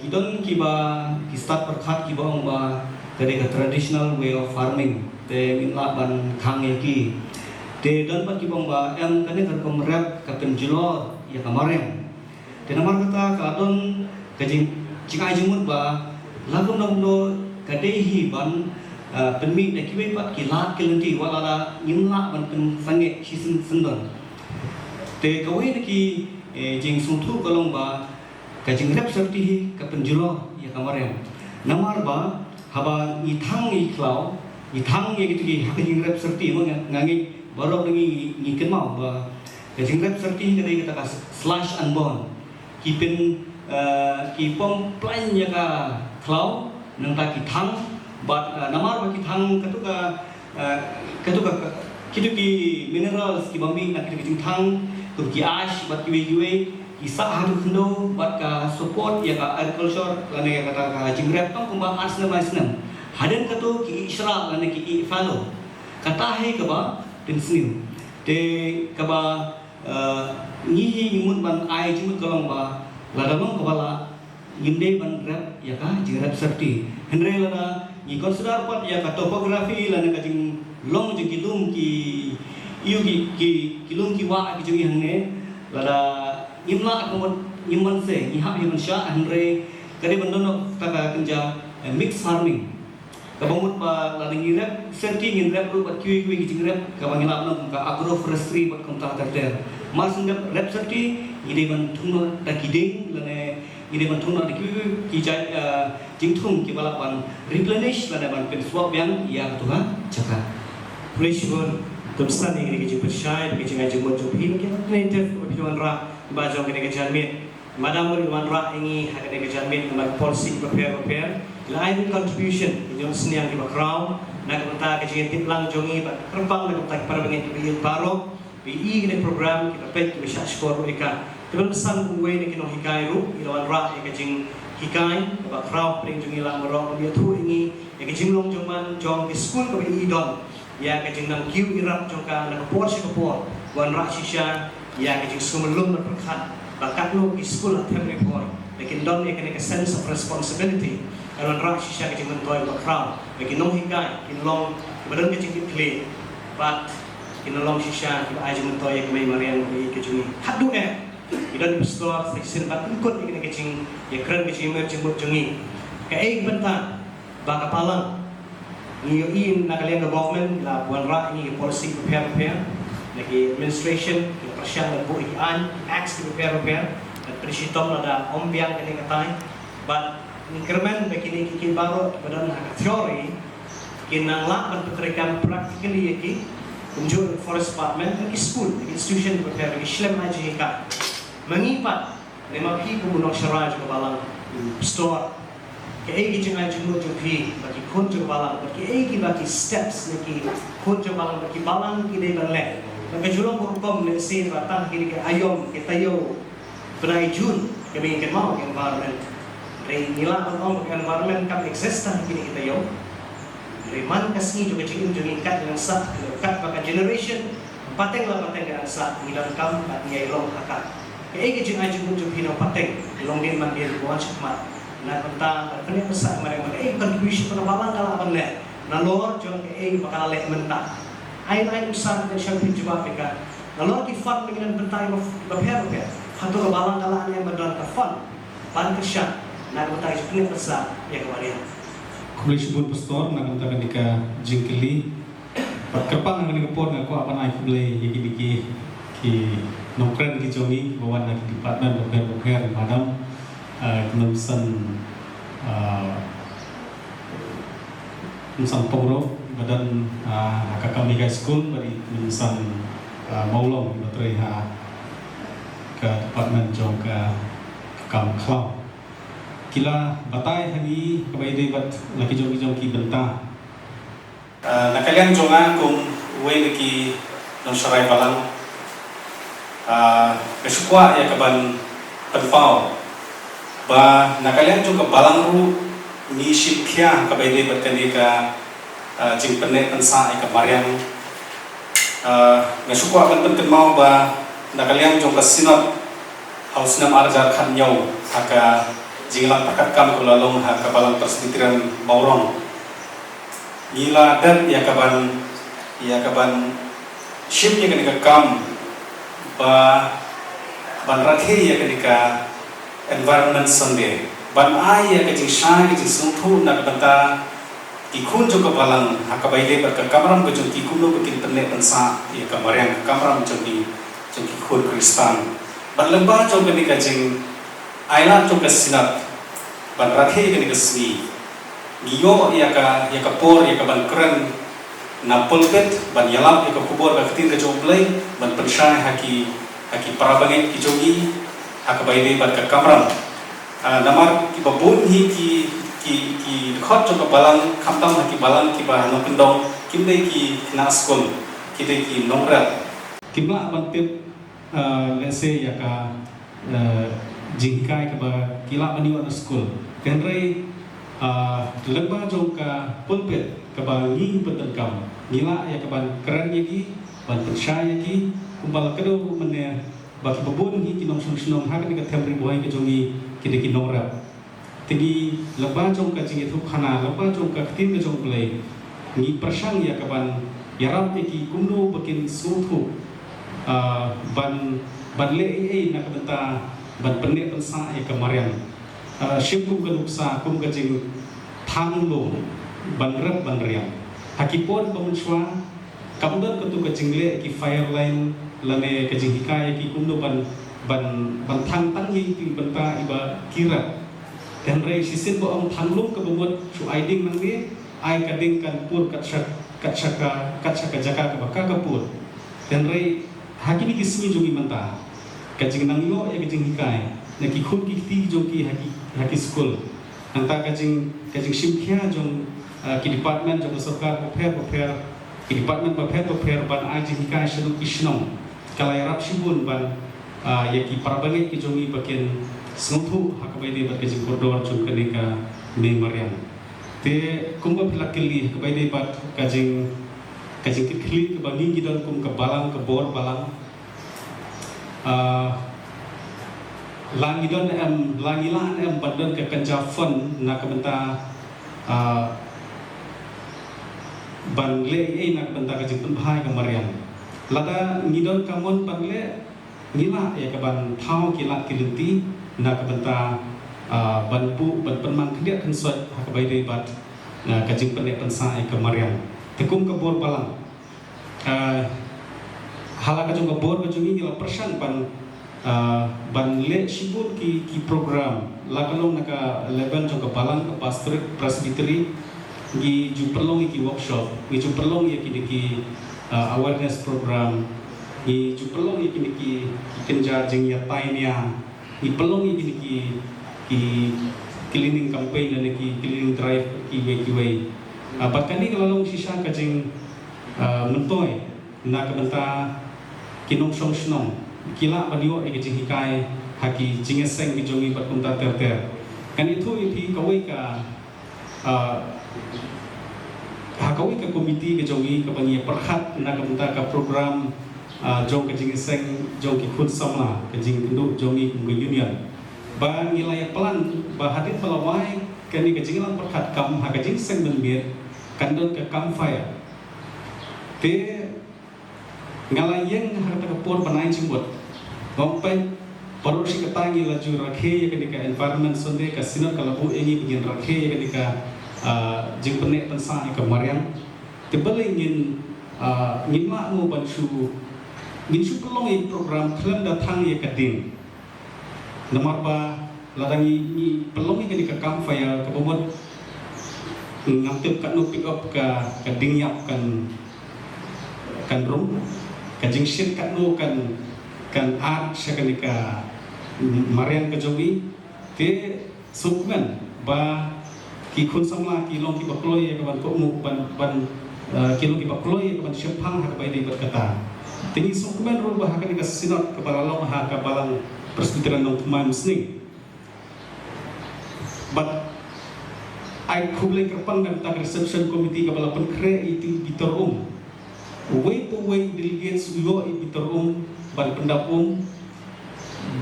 kidon kiba ki start perkhat kiba ong ba dari ke traditional way of farming te min la ban khang ye ki te don pa kiba ong ba em kane kar kom rap ka penjulor ya kamarem te namar kata ka don ke jingai jumut ba lagom nomno kadehi ban penmi na kiwe pat kilat kelenti wala nyimla ban pen sange hisin sendon te kawe ki jing sungtu kolong ba ka jing rap serti ka penjulo ya kamarem namar ba haba i thang i klau i thang ye gitu ki ha jing rap serti mo ngangi borok ngi ni kenmau ba ka jing rap serti ka dei kata slash and burn ki pen ki pom plan ya ka klau nang ta ki thang but namar bagi thang ketuka kitu ki minerals ki bambi nak ki thang tu ki ash bat ki we kisah hari kendo buat ka support ya ka agriculture lana ya kata ka jingrep tong kumba asna masnam haden kato ki isra lana ki follow kata he ka ba pensniu te ka ba ngi nyimut ban ai jimut kolong ba ladamong kepala ginde ban rap ya ka jingrep serti henre lana ni consider pat ya ka topografi lana ka jing long jing kilum ki iu ki kilum ki wa ki jing hangne lada imla akomod imman se ihap imman sya andre kare bandono taka kenja mix farming kabamut pa lading irep serti ngirep ru pat kui gijingrep kabangilap nam ka agroforestry pat konta terter mal sendap rep serti ide ban thungno da kiding lane ide ban thungno da ki jai jingthung ki balapan replenish lane ban pen swap yang ya tuhan cakap Police pun tumstan ini kerja persyai, kerja ngaji buat jumpa kita native opinion ra bajang kena kerja mit. Madam opinion ra ini hak kena kerja mit kemat policy prepare. Lain contribution yang seniang di background, nak kita kerja tiplang jongi, terbang nak kita perbangan bilik baru, BI kena program kita pet bisa skor mereka. Teman pesan kuwe ni kena hikai ru, ilawan ra kerja hikai, background paling jongi lang merong dia tu ini, kerja long joman jong di school ke BI don. Ya kajing nang kiu irap jongka nak por si por wan rak shisha ya kajing sumelum na perkat bakat no iskul athem report lekin don ya kene sense of responsibility wan rak shisha kajing mentoy background lekin nong hikai kin long badan kajing kle but kin long shisha ki aji mentoy ya kemai marian ki kajing hadu idan store section bat ikut kene kajing ya keren kajing mer jembut jongi ka benta ba kapalang Niyoin nakaliang ke government la buan ra ini policy prepare lagi administration kita persiang dan buian acts prepare dan persitom ada ombiang kini katai but increment begini kiki baru badan teori kinang la ban petrikan practically yaki kunjur forest department lagi school lagi institution prepare lagi shlem aji ka mengipat lima pi pumunong syaraj ke balang store Keegi jangan jumlah jumpi bagi kunjung balang bagi bagi steps lagi kunjung balang bagi balang kita berleh bagi julung hukum nasi batang kini ke ayom kita yo benai jun kami ingin mau environment dari nila orang environment kam existan kini kita yo dari man kasih juga jengin kat dengan sah kat baka generation pateng lah pateng dengan sah ngilang kam at nyai long kakak keegi jangan jumpi no pateng long din man dia buat cekmat na tentang kena besar mereka contribution pada balang kalau apa le nalor jong ke bakal le mentah ai besar dan syarif jawab mereka nalor ki fund dengan bentai of repair hatu ke balang kalau yang berdan ke fund ban kesya na bentai kena besar ya kemarin Kulit sebut pastor nak katakan dika jingkili perkepang nak dikepor nak apa naik kulit yaki ki nongkren ki jongi bawa nak department repair madam Kemudian Nusan Poro badan kakak Mega School beri Nusan Maulong bateri ke department jong ke kam klau kila batai hari kebaik bat laki jong ki bentah nakalian jonga kum we laki nong sarai balang kesukwa ya kaban penpau ba nakalian juga balang ru ni shipia ka baide batani ka jing penne pensa ka mariam ngasukwa kan penting mau ba nakalian juga sinot haus nam arjar khan nyau haka jinglang pakat kam kulalong haka balang persbitiran maurong nila dan ya kaban ship ya kan kam ba ban rakhe ya kan environment Sunday ban ai ya kajing shai kajing sungthu nak banta ikun jo kabalang hakabaile ber kamram ko jong kikuno ko kin tenne pensa ya kamariang kamram jong khur kristan ban lemba jong ni kajing aila jong kasinat ban rakhe ni kasni niyo ya ka por ya ka ban kren na pulpit ban yalap ya ka kubur ka tin ka jong play ban penshai haki parabangen ki jongi hakabaile bar ka kamram namar ki babun hi ki khot jo balang khamtam ki balang ki ba no pendong kimde ki na school kide ki nongrat kimla ban tip let's say ya ka jingkai ke ba kila mani wa school kenre leba jong ka pulpit ke ba ngi petengkam ngila ya ke ban keren yaki ban percaya yaki kumbal kedo mene ba ki babun hi kinong sunong ha ka temri boy ke jongi kide kinong rap tegi leba jong ka jing itu khana leba jong ka tin ke jong play ngi persang ya ke ban yarap yaki kumno bakin sutu ban le nak benta ban penne pensa ya kemarin shipum ke luksa kum ke jing thang lo ban rap ban riam hakipon pemunswa kamdan ketu ke jing le ki fire line lane ke jing hikaya ki kumno ban thang tang yi ki benta iba kira dan rei sisin bo ang thang lum ke bumut su aiding nang ni ai kading kan pur kat shaka jaka ke baka kapur dan rei hakini kisni jogi menta kajing nang yo ya kajing hikai na ki khun ki ti jogi haki school anta kajing simkhia jong ki department jong sarkar prepare ki department prepare ban aji hikai shadu kishnong kalai rap shibun ban ya ki parabangai ki jogi bakin snuthu hakabai de bat kajing koridor jong kanika me mariam te kumba philakili hakabai de bat kajing kikli ke bangi gidan kum ke balang ke bor balang langidan langilan badan ke kanjafan nak benta ban le nak benta ke jipun bahai ke marian lada ngidon kamon ban le ngila ya ke ban thau kilat kilenti nak benta ban pu ban penman kedia kensot hak bai bat ke jipun ne pensa ke marian tekum ke bor balang halaka jong ke bor ke jungi ngila persan ban le shibun ki program lakalong naka level jong ke balang ke pastor presbytery gi ju perlong ki workshop gi ju perlong ya ki awareness program gi ju perlong ya ki kenja jing ya tainia gi perlong ya ki cleaning campaign dan ki cleaning drive ki way bahkan ni kalau sisa ka jing mentoy na kabenta kinong song kila badiwo e jing hikai haki jingeseng ki jongi bat kunta ter kan itu ipi kawai ka hakawai ka komiti ke jongi ka bangi perhat na kabenta ka program jong ke jingeseng jong ki khun sama ke jing kenduk jongi ke union ba ngilai pelan ba hadin pelawai kani ke jingelan perhat kam haka jingseng menbir kandon ke campfire te ngalayeng harta kapur panai cimbot ngompai paru si katangi laju rakhe ya ketika environment sonde ka sinot kalabu engi begin rakhe ya ketika jing penek pensa ke mariam te belingin ngima mu bansu ngin su pelong program klan datang ya kadin nomor ba ladangi ni pelong ya ketika campfire ke bomot ngaptip kan pick up ka dingyap kan rum kajing shit kan art sakanika marian kajomi te sukmen ba ki khun samla ki long ki bakloy ka ban ko mu ban ki long ki bakloy ka ban shepang ha bai dei berkata tingi sukmen ru ba hakanika sinot ka balalong ha ka balang presbyterian nong tumai musning but ai khulai kerpang dan tak reception committee ka bala penkre itu bitorum way to way delegates uyo bitorum ban pendapum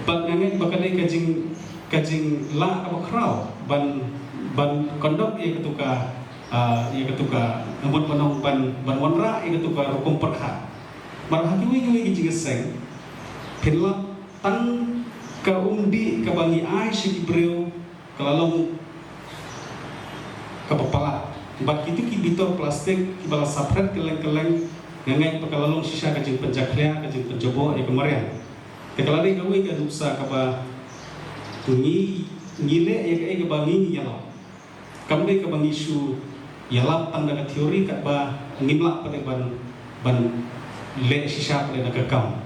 ban nangai bakadai kajing la apa kraw ban kondok ia ketuka ngebut panong ban wanra ia ketuka rukum perha mar hakiwi kajing seng penla tan ka undi ka bangi ai sigi breu kalalong kapapala bat itu ki bitor plastik ki bala sapret keleng ngangai pakalalong sisa kajing penjaklia kajing penjobo ya kemarin tekalari kawe ka duksa kaba ngile ya ka bangi yala kamde ka bangi su yala tanda ka teori ka ba ngimla pada ban le sisa pada ka kam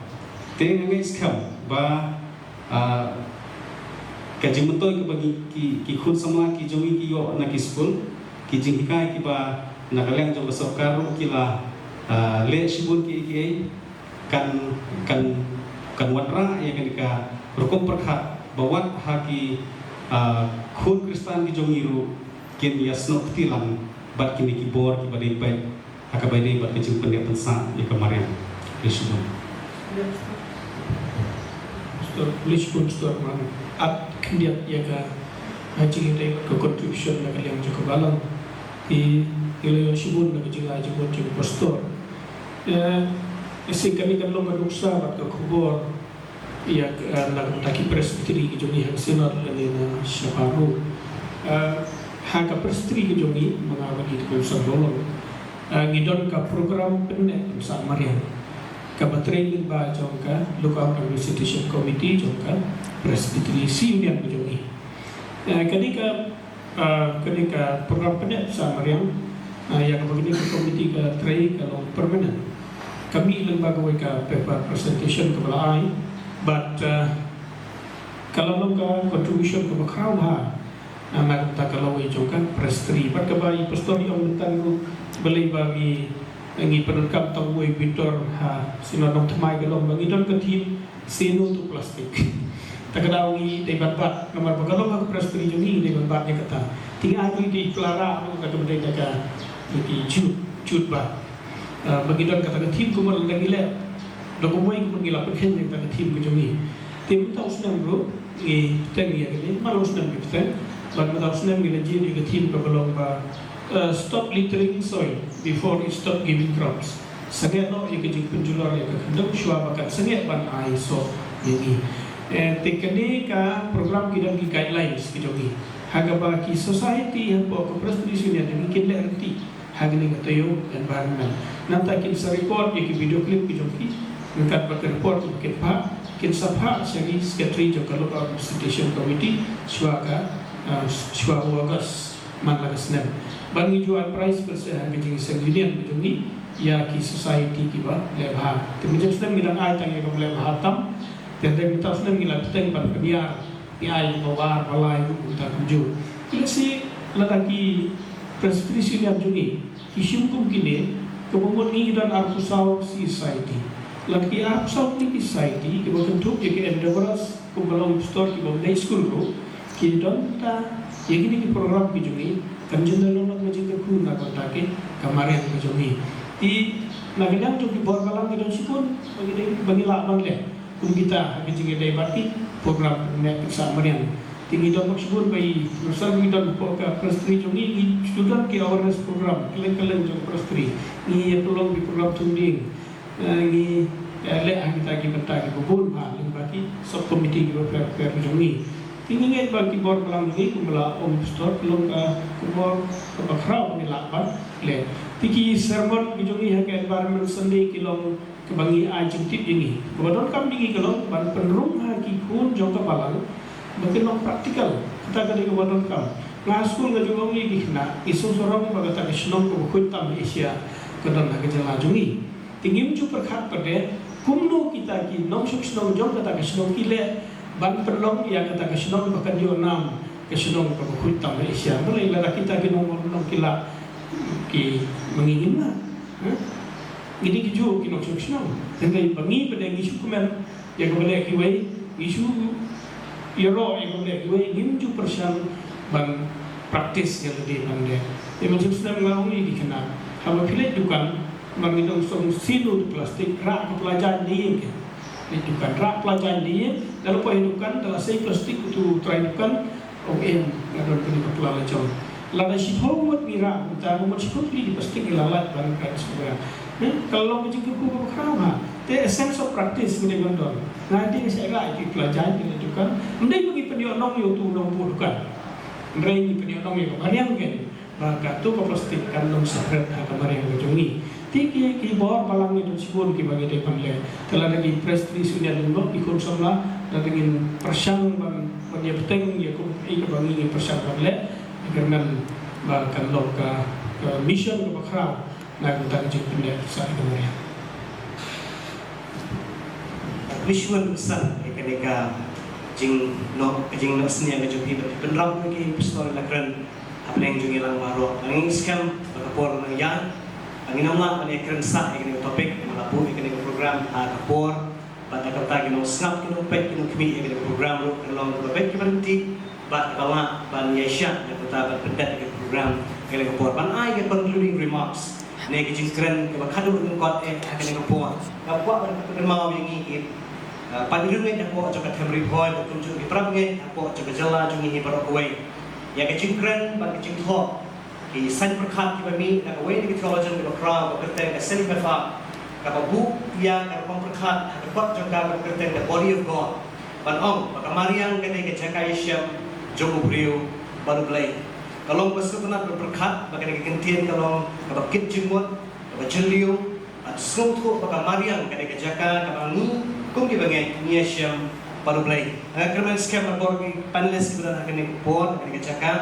te ngangai skam ba kajing mentoy ka bagi ki khun samla ki jongi ki yo na ki school ki jing hikai ki ba nakaleng jong sarkar kila le shibun ki kan kan wadra ya kenika rukum perkhat bawat haki khun Kristan ki jongiru kin yasno tilang bat kini kibor ki badai bai hakabadai bat kecing pendia pensa ya kemarin Kristus. Pastor Lisbon Pastor man at kendiat ya ka haji kita ke contribution na kaliang cukup balang di ilayon sibun na kajing haji buat cukup pastor isi kami kan lo manuksa at kubor ya nagtaki presbytery kijoni hang sinod na Shaparu haka presbytery kijoni mga bagit ko sa dolong ngidon ka program penne sa Marian ka training ba jongka local visitation committee jongka presbytery union kijoni ketika program penne sa Marian yang begini ke komite ke tray kalau permanent kami lembaga ka paper presentation ke balai but kalau lembaga contribution ke bakau ha nak tak kalau jongkan prestri pat kebai pastori yang tentang beli bagi ngi penungkap tahu Victor ha sinodong temai galong bagi don ke tim sino tu plastik tak kadawi debat bat nomor bagalong aku prestri jongi debat batnya kata tinggal tu di Clara aku kata benda jaga di jut bat bagi don kata tim ku mal lagi le dogo moi ku ngila pekhen yang kata tim ku jongi tim tahu senang bro tengi ya ini malu senang gitu but tahu senang ngila jadi ke tim bagalong ba stop littering soil before it stop giving crops. Sangat no yang kejing penjual yang kendung syua bakat sangat ban ai so ini. Teknik ka program kita di guidelines kita ni. Haga bagi society yang bawa ke presbyterian yang mungkin lerti. Haga ni katayo environment. Nanti kita sa report yang video clip kita ni. Mungkin bakat report mungkin pak. Kita sapha segi secretary jo kalau ka presentation committee syua August malakas nem. Bangi jual price persen kejing seginian kejungi ya ki society ki ba lebha. Kemudian sudah milang ai tang yang lebha tam. Dan kita sudah milang peteng pada kebiar di ai bawar balai untuk tuju. Ini si ladaki presbyterian jungi kisumkum kini kemudian ni dan arkusau society. Lagi arkusau ni society kita bentuk jadi endeavours kumbalong store kita day school ko kita ta yang ini program kijungi kan jenderal nak menjaga ku nak kontakin kemarin kijungi di nagadang tu di bawah kalang kita sipun bagi lawan le kum kita kijungi day berarti program nak sa marian tinggi dong maksudun bayi bersama kita buka prestri jungi student ke awareness program kelen jong prestri ni tolong di program tunding ni le kita kita kubun ha berarti sub committee kita jungi tinggal bagi bor pelang ini kumala om store pelong kubor kebakrau ni lapan le tiki sermon bijungi hak environment sendiri kilong kebangi ajeng tip ini kebetulan kami ini kilong ban penrung haki kun jong kepalang makin long praktikal kita kali kebetulan kam ngaskul ngajung ini kena isu sorong bagata kesenong kebukut tam Asia kedon hak jelajungi tinggi muncul perkat pada kumno kita ki nom suk senong jong kata kesenong kile ban perlong yang kata kesenong bahkan dia enam kesenong kebukut tam Asia mulai lara kita ki nom kila ki menginginlah ini kijo ki nom suk senong dengan bangi pada isu kumen yang kemudian kiwai isu Euro yang kemudian kiwai ngimju persian ban praktis yang lebih pandai yang macam sedang mengalami dikenal kalau pilih dukan mengidong sinu plastik rak pelajaran dia hidupkan rak pelajaran dia lalu kau hidupkan dalam sei plastik itu terhidupkan OM ngadon kini kepala jauh lada sihomot mira kita mau sihomot di plastik ilalat barang kan semua kalau macam itu kau berkama the essence of practice ini gondol nanti saya rak itu pelajaran hidupkan mending bagi penionong yang tu nong bukan mending penionong yang kalian kan maka tu plastik kan nong sekret kemarin yang berjungi tiki kibor balang itu sibun kibagi depan le telah lagi presbyterian lembok ikut semula dan ingin persyang ban dia peteng ya ku kibagi ingin persyang ban le karena bahkan lo ke mission ke bakrau nak kita jumpa dia saat ini visual pesan ketika jing no seni yang jumpa penrang lagi pistol lakran apa yang jungi lang baru angin scam kapor nang yan ang inama ang ekran sa ikinig topik malapu ikinig program kapor but akan tagi nong snap kinong pet kinong kmi ya kini program ro kalong ko pet kimanti but kala ban yesha ya kota ban pendet ke program kali ko por ban ai ke concluding remarks ne ke jingkren ke bakadu ng kot akan ko por ka po ban mau yang ngikip panirungan ako at saka temri boy at tunjuk iprabnge ako at saka jala jungi ibarok away ya ke jingkren ban ke jingho ki san perkat ki bami na away ni theologian ke crowd ko kete ke seli befa kapabu ya kapang perkat dapat jangka berkaitan the body of God. Panong pakamariang kete ke jakai syam jomu brio baru belai. Kalau pasutuna berkat bagaimana kentian kalau kapakit jimut kapajeliu at sungtu pakamariang kete ke jaka kapangi kung dibangai nia syam baru belai. Kerana skema borgi panelis kita akan ikut kete ke jaka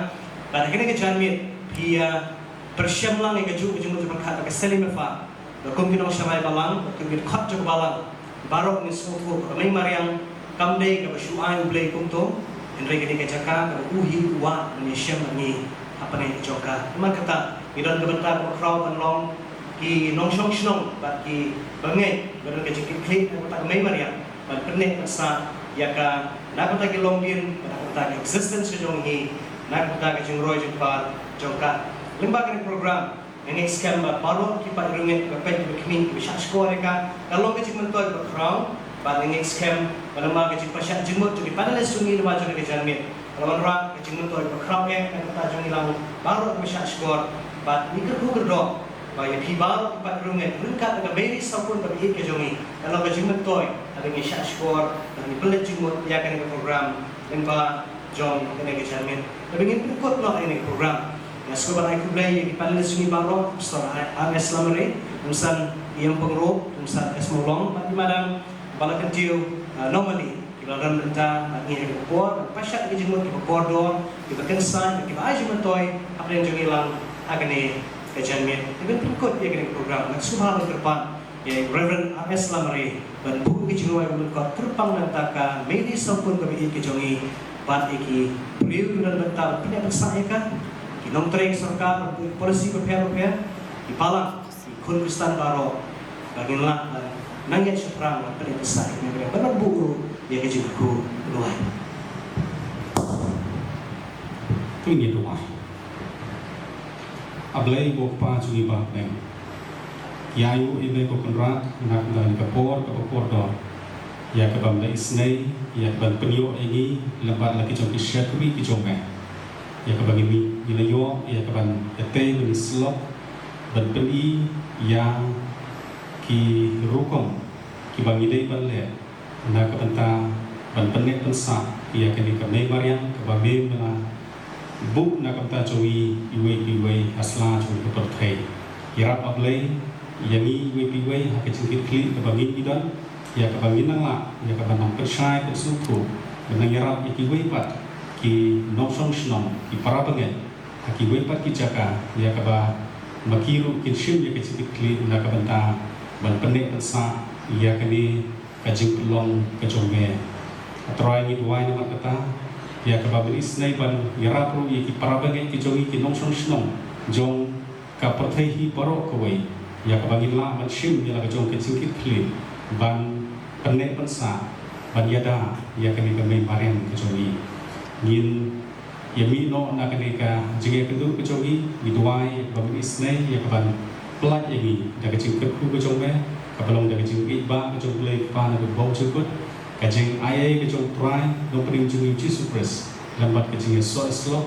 pada kete ke janmit pia persyam lang ke jumut berkat ke selim befa. Kung kinong syamay balang, kung kinong jog balang, barok ni suku kami mariang kamday ka basyuan blay kumto, henry kini kajaka ka uhi uwa ni syam ni apa ni joka. Naman kata idan kebentar ko crowd anlong ki nong syong syong bat ki bangay badan ka jikit klik na kata kami mariang bat pernik sa yaka dapat lagi longbin dapat lagi existence ka jong hi dapat lagi jong roy jong par joka. Lembaga ni program yang skam baru kita runget berpet berkini bisa skor mereka kalau kita mentoy berkrown pada yang skam pada mana kita pasang jemut jadi pada les sungi lepas jadi kejanmit kalau orang kita mentoy berkrown yang kita jungi lang baru bisa skor pada ini kedua bahaya pi baru kita runget rungkat dengan beri sapun tapi kita jungi kalau kita mentoy ada bisa skor dan pelet jemut ya kan program lemba jom kena kejanmit tapi ini ikut lah ini program. Nasko balai kublai di panelis suni baro pastor AMS Lamare umsan yang pengro umsan esmolong di madam balakan tiu normally kilaran benta ngi ke por pasat ke jemut ke bordor ke bakensan ke aja mentoy apa yang jungilang agane ke janmit dengan ikut ya kini program nak subhan ke depan ya Reverend AMS Lamare dan buku ke jinoi ulun terpang nantaka medi sampun ke jongi bat iki priu dan benta tidak bersahkan Nong treng sarkar polisi berpihak-pihak di Palang, di Kun Kristan Baro, baginlah nangya seperang pada besar ini mereka benar buku ya kejibku luai. Tu ini luai. Ablai bokpa cumi bah neng. Yayu ibe kokonrat nak dan kapor dor. Ya kabam la isnei ya kabam penyo ini lembat lagi jom kisyakui kijomeh. Ya kabang ini ilayo ya kabang ete ni slok ban peni yang ki rukom ki bang ide balle na kabanta ban penek pensa ya kini kami mariam kabame mena bu na kabanta jowi iwe asla jowi perthai irap ablai yani iwe ha kecingkit kli kabang idan ya kabang inangla ya kabang persyai persuku benang irap iwe pat ki noksong snom ki parabangen ki wepat ki jaka ya kaba makiru ki shim ya ki kli na kabanta ban penek pensa ya kani kajing pelong kajongme atroy ni duai na kata ya kaba belis nai ban yarapru ya ki parabangen ki jongi ki noksong snom jong ka perthai hi paro kawai ya kaba ngila ban shim ya ka jong ki kli ban penek pensa ban yada ya kani kami bareng kajongi ngin yami no nakaneka jige kedu kecogi diduai bagi isnai ya kaban plat yagi daga jingket ku kecongme kabalong daga jingit ba kecong play pa na bau cukut kajing ayai kecong try no pring jungi Jesus Christ lambat kajing so slop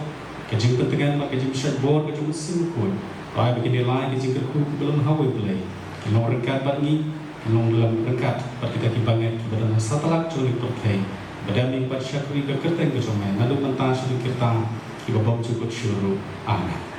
kajing tetegan ba kajing shot board kajing simkut pai begini lai kajing ku belum hawe play kinong rengkat ba ni kinong dalam rengkat ba kita kibanget badan satalak culi pertai Badaming pat syakri ke kerteng ke somai, lalu mentah suri kita kibabam cukup syuru anak.